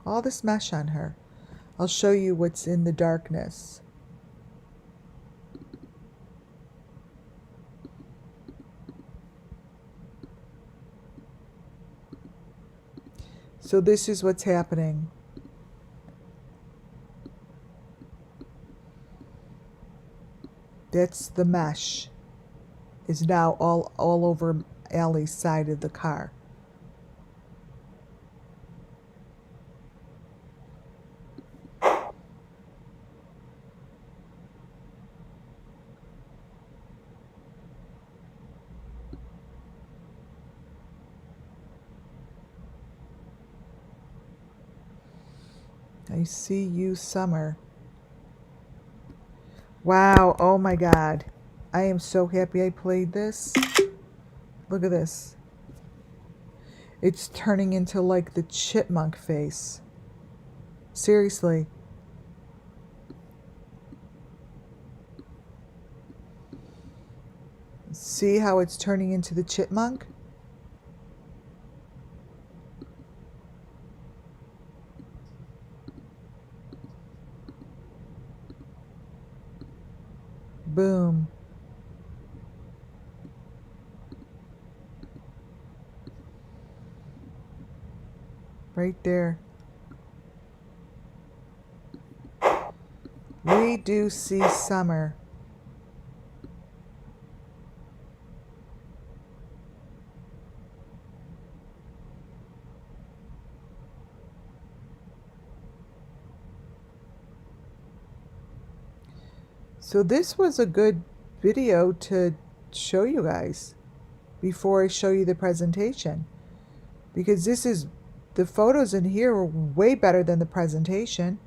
All this mesh on her. I'll show you what's in the darkness. So this is what's happening. That's the mesh. Is now all over Allie's side of the car. I see you, Summer. Wow, oh my God. I am so happy I played this. Look at this. It's turning into like the chipmunk face. Seriously. See how it's turning into the chipmunk? Boom. Right there. We do see Summer. So this was a good video to show you guys before I show you the presentation, because this is, the photos in here are way better than the presentation,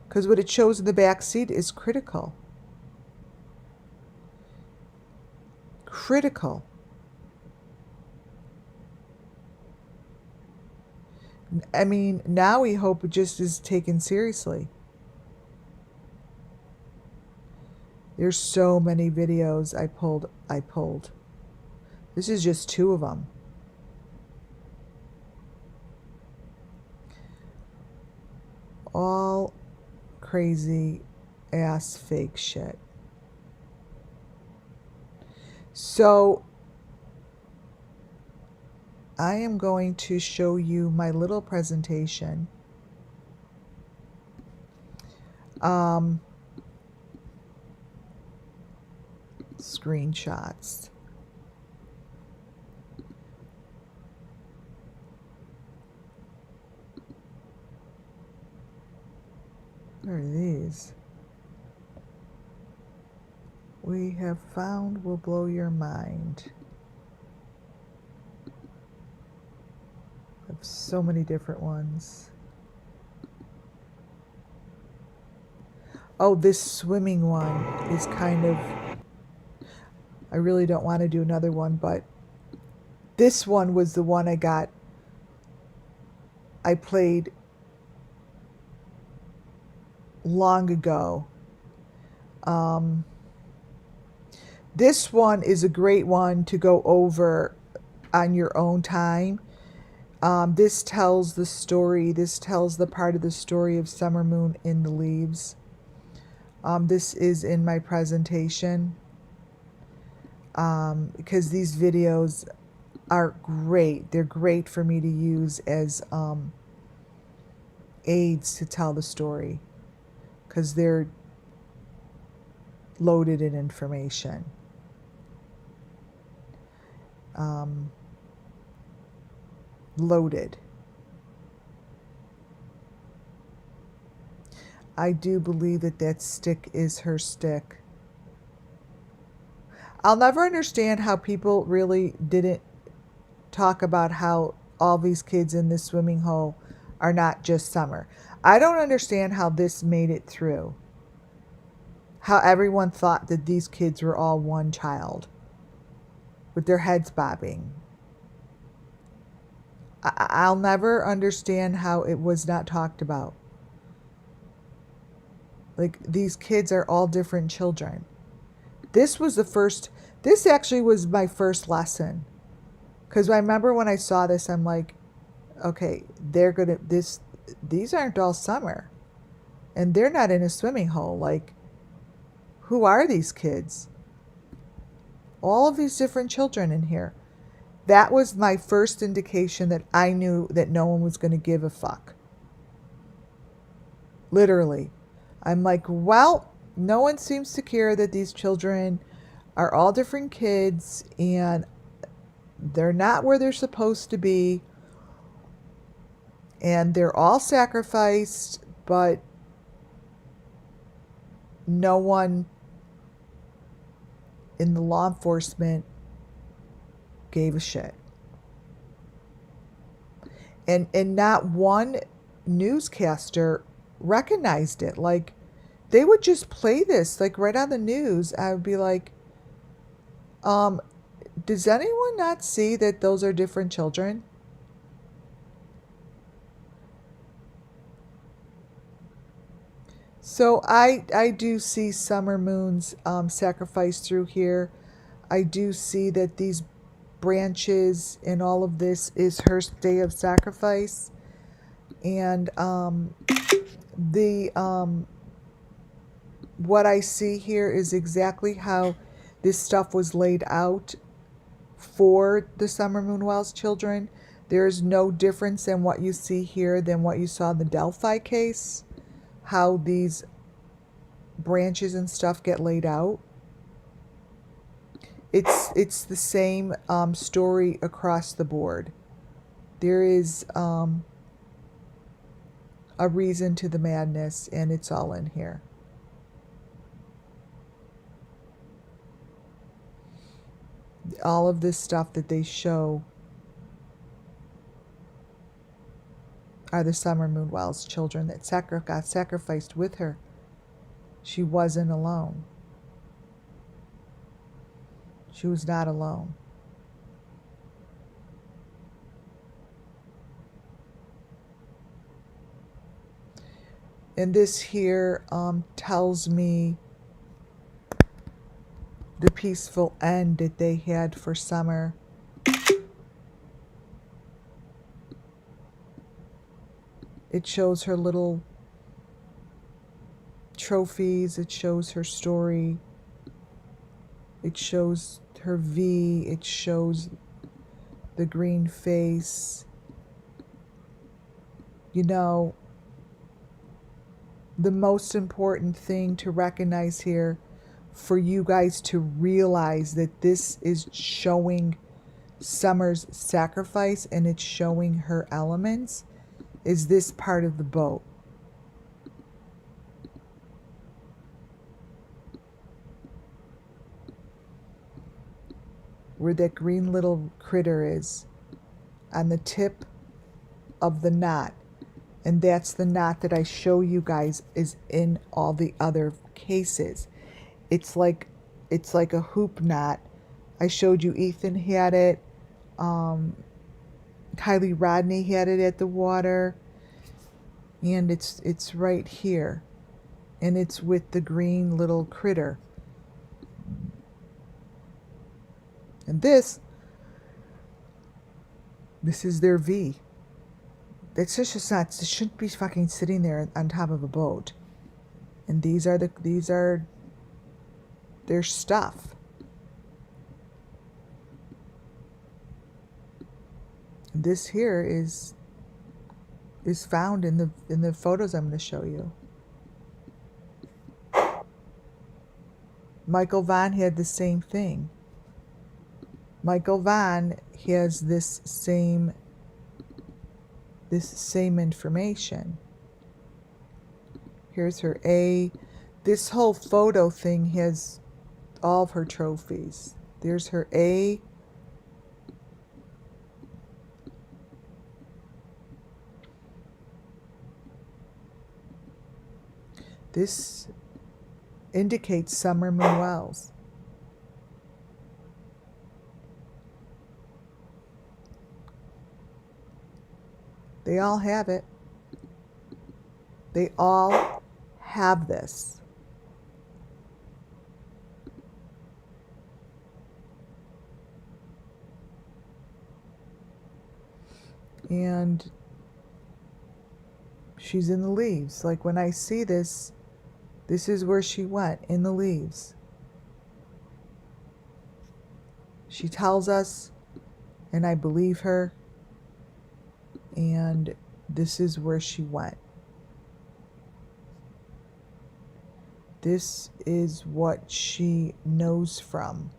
because what it shows in the back seat is critical. Critical. I mean, now we hope it just is taken seriously. There's so many videos I pulled. This is just 2 of them. All crazy ass fake shit. So I am going to show you my little presentation. Screenshots. What are these? We have found will blow your mind. I have so many different ones. Oh, this swimming one is kind of, I really don't want to do another one, but this one was the one I played long ago. This one is a great one to go over on your own time. This tells the story. This tells the part of the story of Summer Moon in the Leaves. This is in my presentation, because these videos are great. They're great for me to use as aids to tell the story, because they're loaded in information. Loaded. I do believe that that stick is her stick. I'll never understand how people really didn't talk about how all these kids in this swimming hole are not just Summer. I don't understand how this made it through. How everyone thought that these kids were all one child with their heads bobbing. I'll never understand how it was not talked about. Like, these kids are all different children. This actually was my first lesson. Because I remember when I saw this, I'm like, okay, these aren't all Summer. And they're not in a swimming hole. Like, who are these kids? All of these different children in here. That was my first indication that I knew that no one was going to give a fuck. Literally. I'm like, well, no one seems to care that these children are all different kids and they're not where they're supposed to be. And they're all sacrificed, but no one in the law enforcement gave a shit. And not one newscaster recognized it. Like, they would just play this, like, right on the news. I would be like, does anyone not see that those are different children? So I do see Summer Moon's sacrifice through here. I do see that these branches and all of this is her day of sacrifice. And what I see here is exactly how this stuff was laid out for the Summerwells children. There's no difference in what you see here than what you saw in the Delphi case. How these branches and stuff get laid out. It's the same story across the board. There is a reason to the madness, and it's all in here. All of this stuff that they show are the Summerwells children that got sacrificed with her. She wasn't alone. She was not alone. And this here tells me the peaceful end that they had for Summer. It shows her little trophies. It shows her story. It shows her V. It shows the green face. You know, the most important thing to recognize here, for you guys to realize that this is showing Summer's sacrifice and it's showing her elements, is this part of the boat. Where that green little critter is, on the tip of the knot. And that's the knot that I show you guys is in all the other cases. It's like a hoop knot. I showed you Ethan had it. Kylie Rodney had it at the water. And it's right here. And it's with the green little critter. And this is their V. It's just not, it shouldn't be fucking sitting there on top of a boat. And these are their stuff. This here is found in the photos I'm going to show you. Michael Vaughn had the same thing. Michael Vaughn has this same information. Here's her A. This whole photo thing has all of her trophies. There's her A. This indicates SUMMERWELLS. They all have it. They all have this. And she's in the leaves. Like when I see this, this is where she went, in the leaves. She tells us, and I believe her, and this is where she went. This is what she knows from.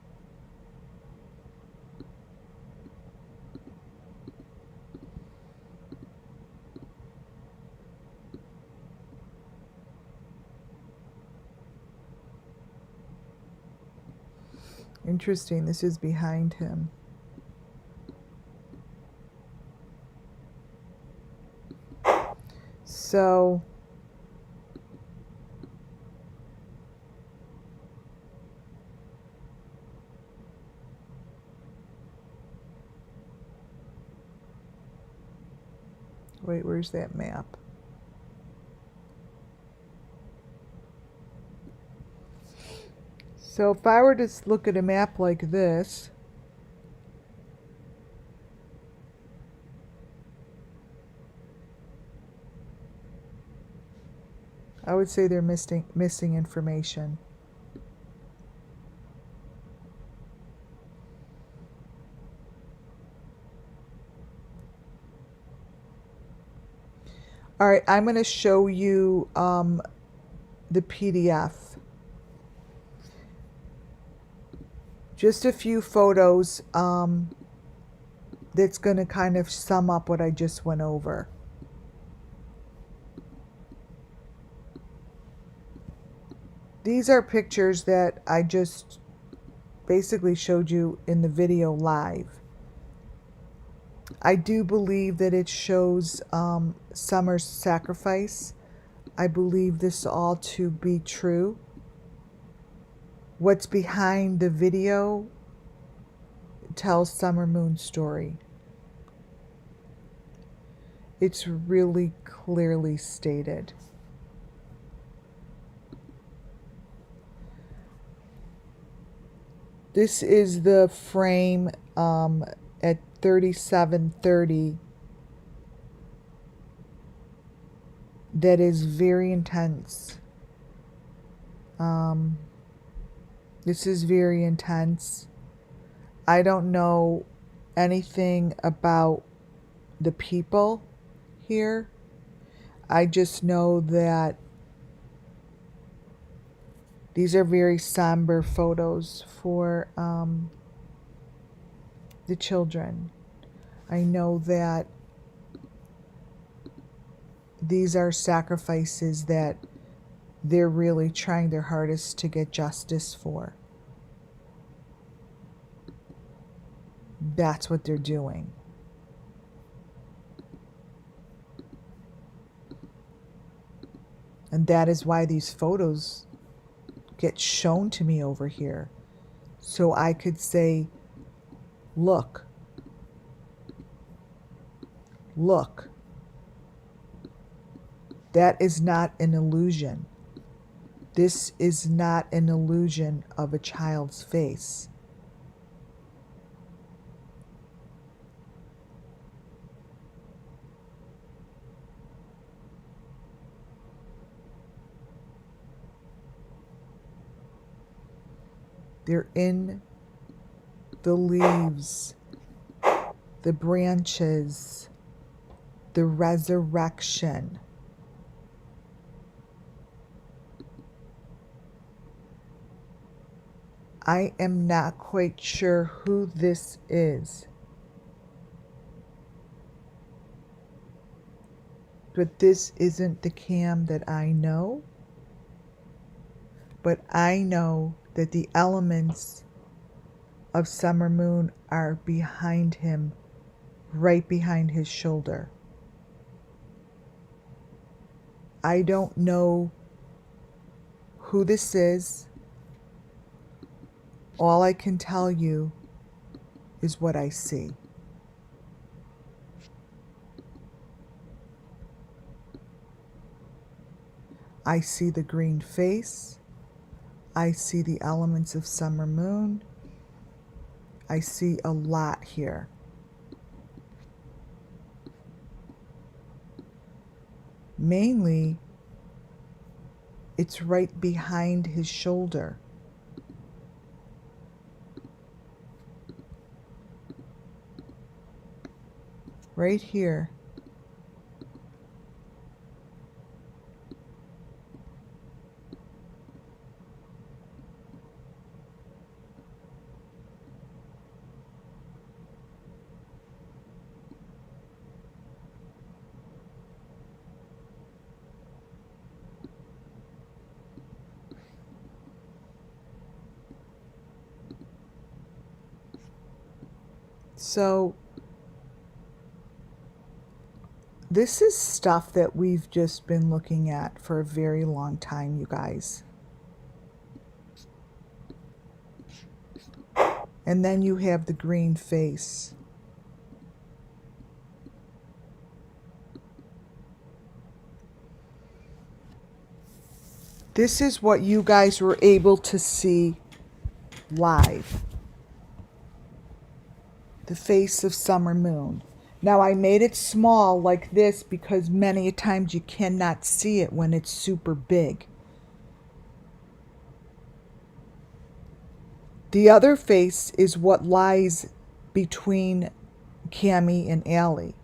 Interesting, this is behind him. So wait, where's that map? So if I were to look at a map like this, I would say they're missing information. All right, I'm going to show you the PDF. Just a few photos that's going to kind of sum up what I just went over. These are pictures that I just basically showed you in the video live. I do believe that it shows Summer's sacrifice. I believe this all to be true. What's behind the video tells Summer Moon's story. It's really clearly stated. This is the frame at 3730 that is very intense. This is very intense. I don't know anything about the people here. I just know that these are very somber photos for the children. I know that these are sacrifices that they're really trying their hardest to get justice for. That's what they're doing. And that is why these photos get shown to me over here. So I could say, look, look, that is not an illusion. This is not an illusion of a child's face. They're in the leaves, the branches, the resurrection. I am not quite sure who this is. But this isn't the Cam that I know. But I know that the elements of Summer Moon are behind him, right behind his shoulder. I don't know who this is. All I can tell you is what I see. I see the green face. I see the elements of Summer Moon. I see a lot here. Mainly, it's right behind his shoulder. Right here. So this is stuff that we've just been looking at for a very long time, you guys. And then you have the green face. This is what you guys were able to see live. The face of Summer Moon. Now I made it small like this because many times you cannot see it when it's super big. The other face is what lies between Cammy and Allie.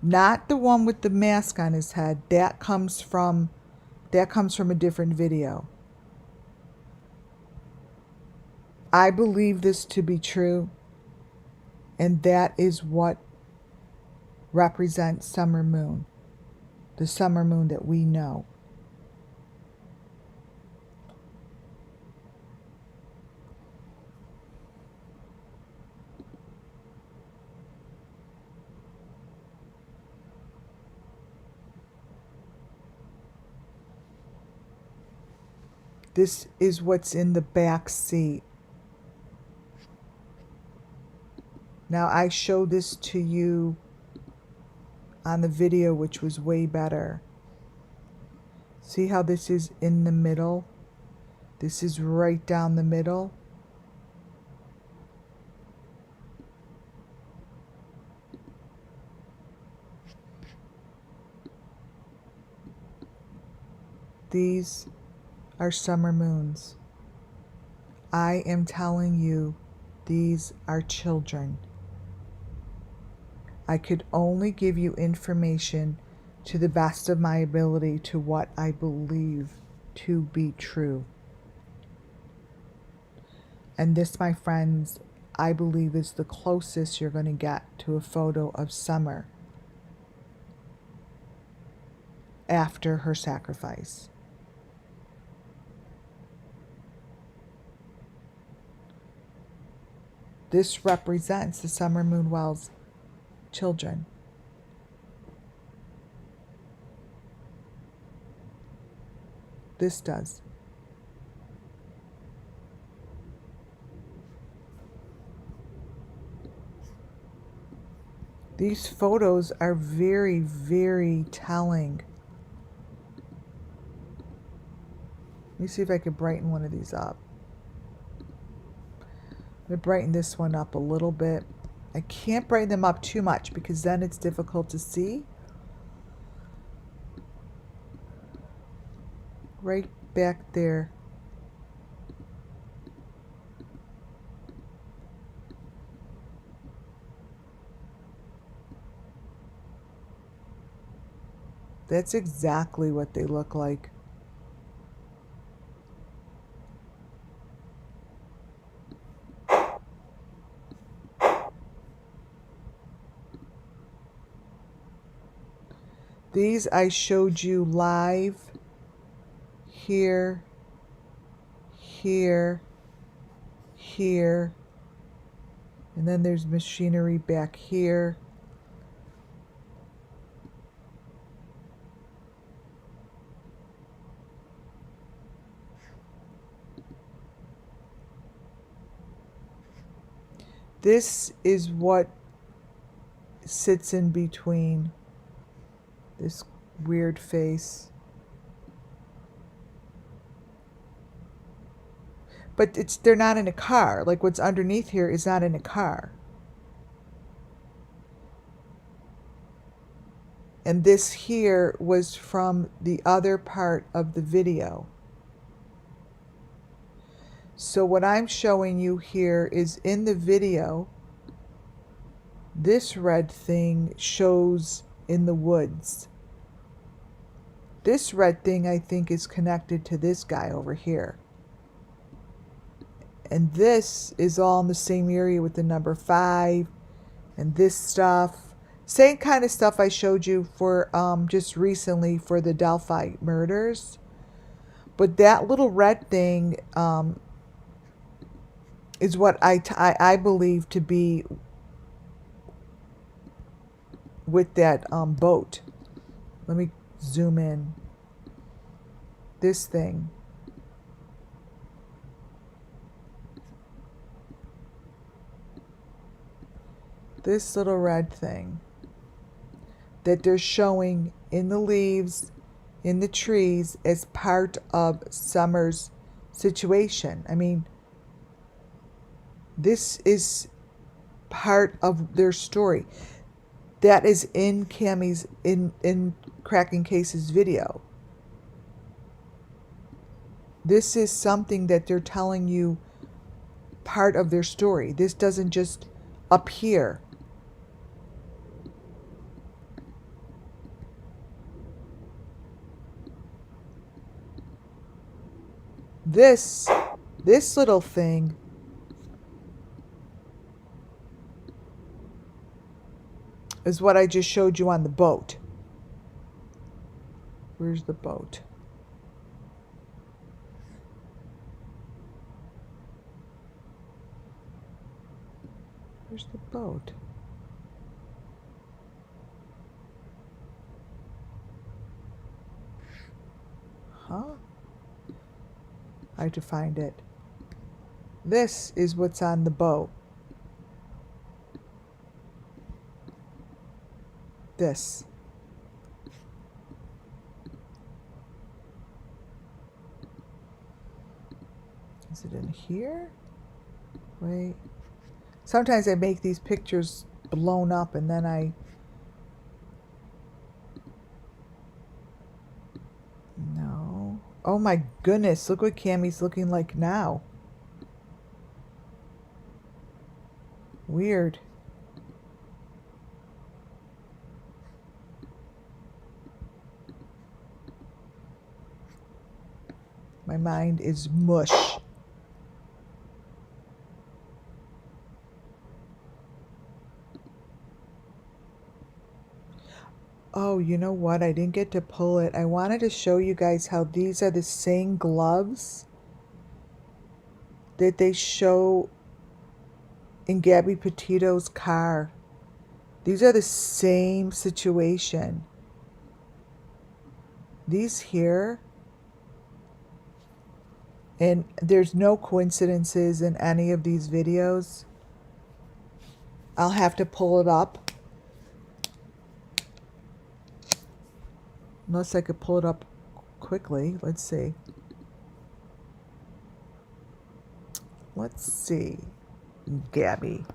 Not the one with the mask on his head. That comes from a different video. I believe this to be true, and that is what represents Summer Moon, the Summer Moon that we know. This is what's in the back seat. Now, I showed this to you on the video, which was way better. See how this is in the middle? This is right down the middle. These are summer moons. I am telling you, these are children. I could only give you information to the best of my ability to what I believe to be true. And this, my friends, I believe is the closest you're going to get to a photo of Summer after her sacrifice. This represents the SUMMERWELLS children. This does. These photos are very, very telling. Let me see if I can brighten one of these up. I'm going to brighten this one up a little bit. I can't brighten them up too much because then it's difficult to see. Right back there. That's exactly what they look like. These I showed you live here, here, here, and then there's machinery back here. This is what sits in between this weird face. But they're not in a car. Like what's underneath here is not in a car. And this here was from the other part of the video. So what I'm showing you here is in the video, this red thing shows in the woods. This red thing I think is connected to this guy over here. And this is all in the same area with the number 5 and this stuff. Same kind of stuff I showed you for just recently for the Delphi murders. But that little red thing is what I believe to be with that boat. Let me zoom in. This thing. This little red thing that they're showing in the leaves, in the trees, as part of Summer's situation. I mean, this is part of their story. That is in Cammy's, in Cracking Cases video. This is something that they're telling you part of their story. This doesn't just appear. This little thing is what I just showed you on the boat. Where's the boat? Where's the boat? Huh? I have to find it. This is what's on the boat. This. Is it in here? Wait. Sometimes I make these pictures blown up and then No. Oh my goodness, look what Cammy's looking like now. Weird. My mind is mush. Oh, you know what? I didn't get to pull it. I wanted to show you guys how these are the same gloves that they show in Gabby Petito's car. These are the same situation. These here, and there's no coincidences in any of these videos. I'll have to pull it up. Unless I could pull it up quickly. Let's see. Let's see. Gabby.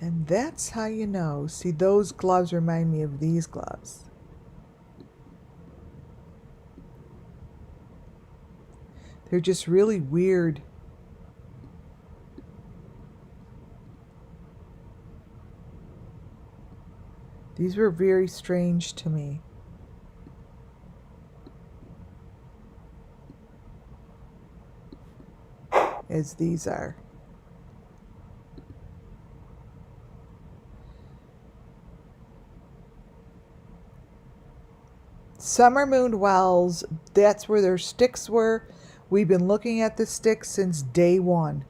And that's how you know. See, those gloves remind me of these gloves. They're just really weird. These were very strange to me. as these are. Summer Moon Wells, that's where their sticks were. We've been looking at the sticks since day one.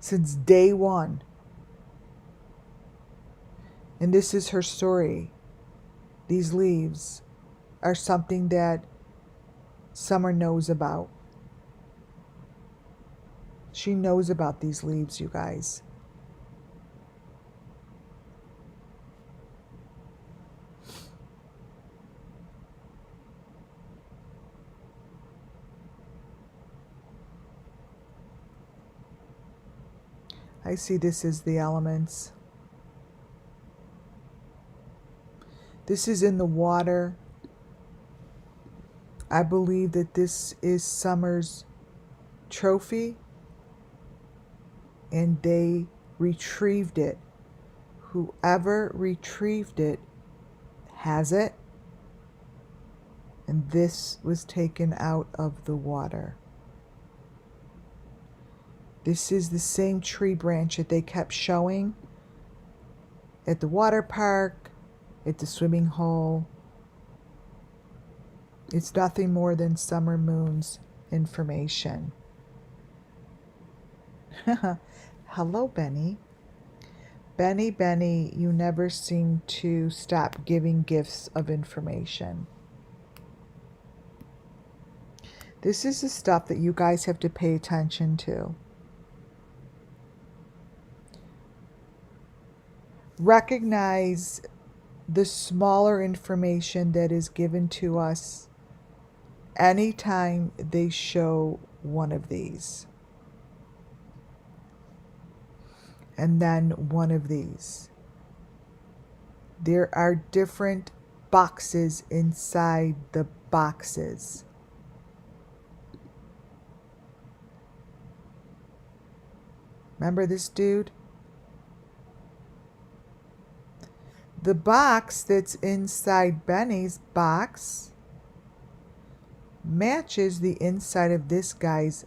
Since day one. And this is her story. These leaves are something that Summer knows about. She knows about these leaves, you guys. I see this as the elements. This is in the water. I believe that this is Summer's trophy, and they retrieved it. Whoever retrieved it has it, and this was taken out of the water. This is the same tree branch that they kept showing at the water park, at the swimming hole. It's nothing more than Summer Moon's information. Hello, Benny. Benny, you never seem to stop giving gifts of information. This is the stuff that you guys have to pay attention to. Recognize the smaller information that is given to us anytime they show one of these. And then one of these. There are different boxes inside the boxes. Remember this dude? The box that's inside Benny's box matches the inside of this guy's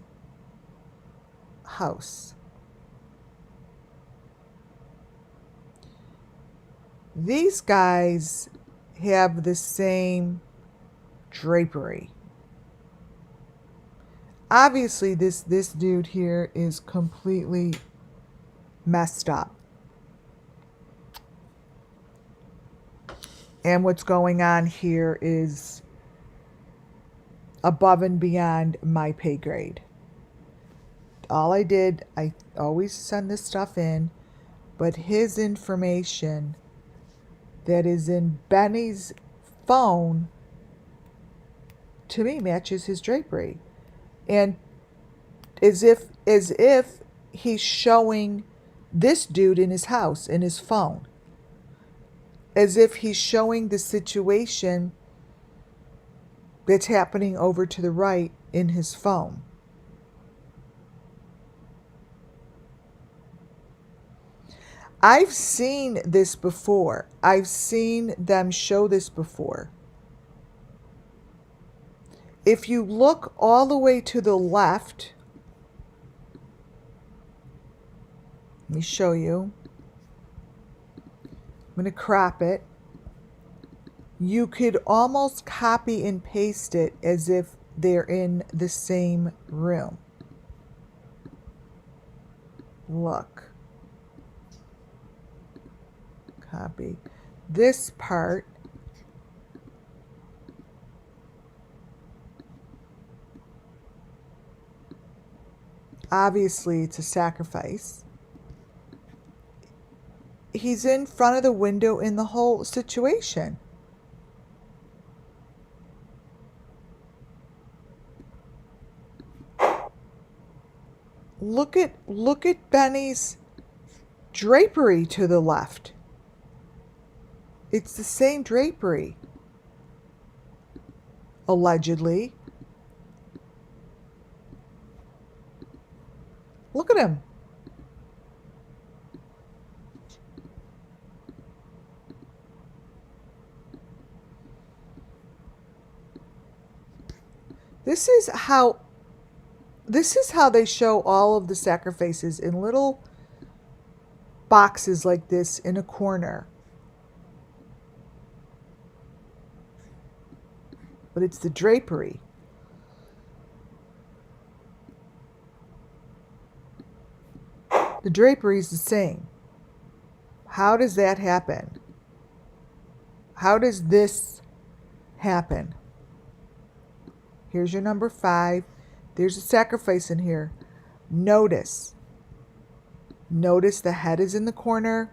house. These guys have the same drapery. Obviously, this dude here is completely messed up. And what's going on here is above and beyond my pay grade. All I did, I always send this stuff in, but his information that is in Benny's phone, to me, matches his drapery. And as if he's showing this dude in his house, in his phone. As if he's showing the situation that's happening over to the right in his phone. I've seen this before. I've seen them show this before. If you look all the way to the left, let me show you. I'm going to crop it. You could almost copy and paste it as if they're in the same room. Look. Copy. This part. Obviously, it's a sacrifice. He's in front of the window in the whole situation. Look at Benny's drapery to the left. It's the same drapery. Allegedly. Look at him. This is how This is how they show all of the sacrifices in little boxes like this in a corner. But it's the drapery. The drapery is the same. How does that happen? How does this happen? Here's your number 5. There's a sacrifice in here. Notice. Notice the head is in the corner.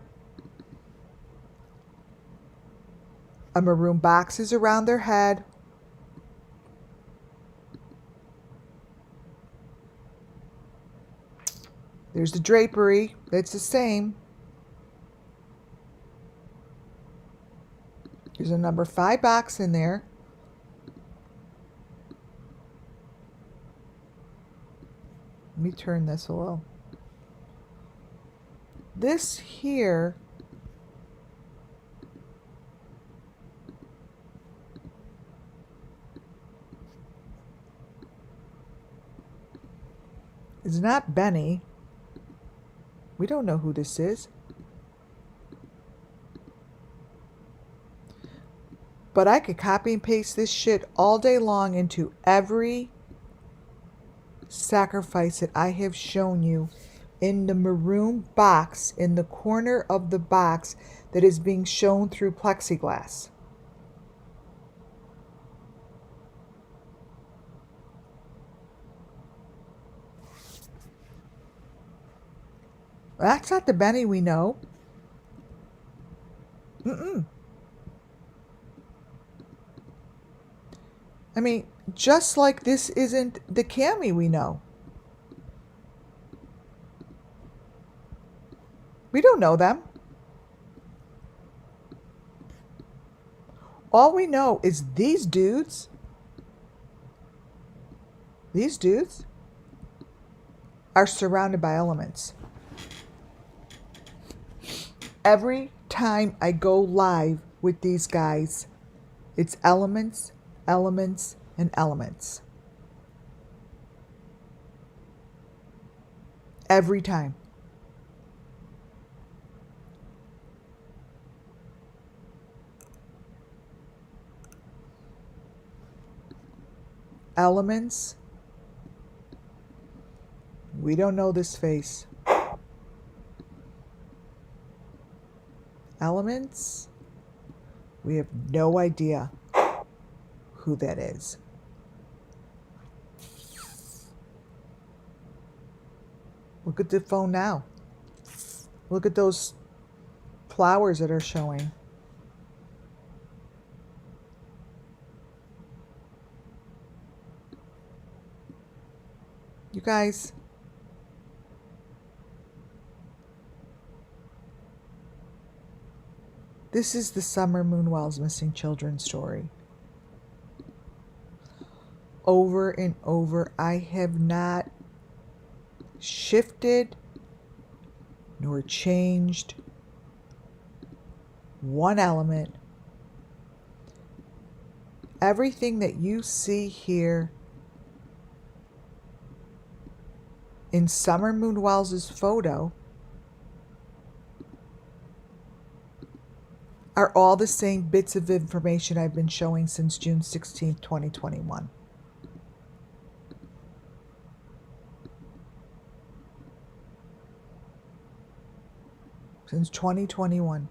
A maroon box is around their head. There's the drapery. That's the same. There's a number 5 box in there. Let me turn this a little. This here is not Benny. We don't know who this is. But I could copy and paste this shit all day long into every sacrifice that I have shown you in the maroon box in the corner of the box that is being shown through plexiglass. That's not the Benny we know. I mean, just like this isn't the Cammy we know. We don't know them. All we know is these dudes are surrounded by elements. Every time I go live with these guys, it's elements, elements, and elements. Every time. Elements. We don't know this face. Elements. We have no idea who that is. Look at the phone now. Look at those flowers that are showing. You guys, this is the SUMMERWELLS missing children story. Over and over, I have not shifted nor changed one element. Everything that you see here in SUMMERWELLS' photo are all the same bits of information I've been showing since June 16th, 2021. Since 2021.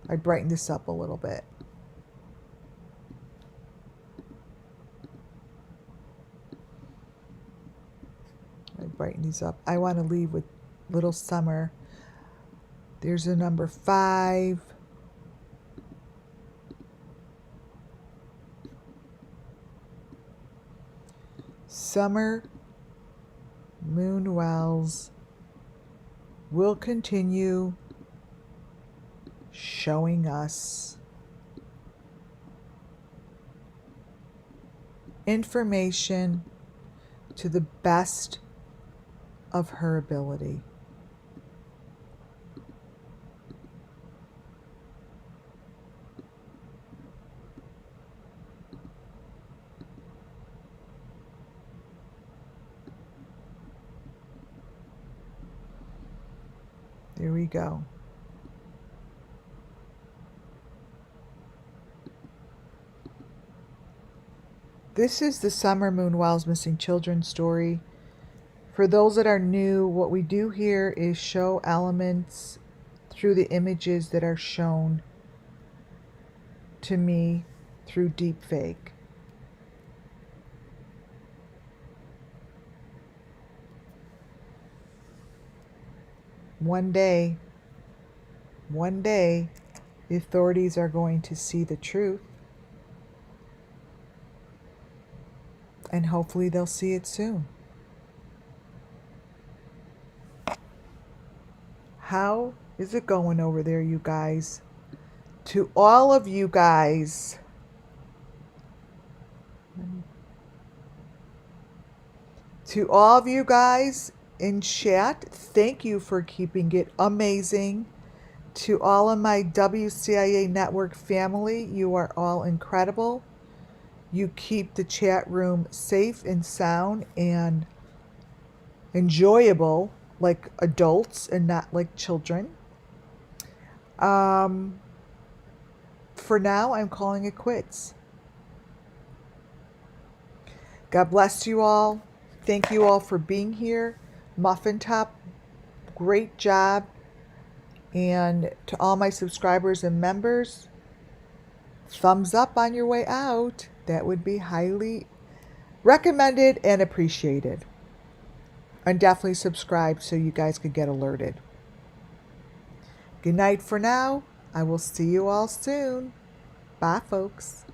I brightened this up a little bit. I brighten these up. I want to leave with little Summer. There's a number 5. SUMMERWELLS will continue showing us information to the best of her ability. go. This is the Summer Moon Wells Missing Children story. For those that are new, what we do here is show elements through the images that are shown to me through deepfake. One day, the authorities are going to see the truth, and hopefully they'll see it soon. How is it going over there, you guys? To all of you guys, in chat, thank you for keeping it amazing. To all of my WCIA network family, you are all incredible. You keep the chat room safe and sound and enjoyable like adults and not like children. For now, I'm calling it quits. God bless you all. Thank you all for being here. Muffin Top, great job. And to all my subscribers and members, thumbs up on your way out. That would be highly recommended and appreciated. And definitely subscribe so you guys could get alerted. Good night for now. I will see you all soon. Bye, folks.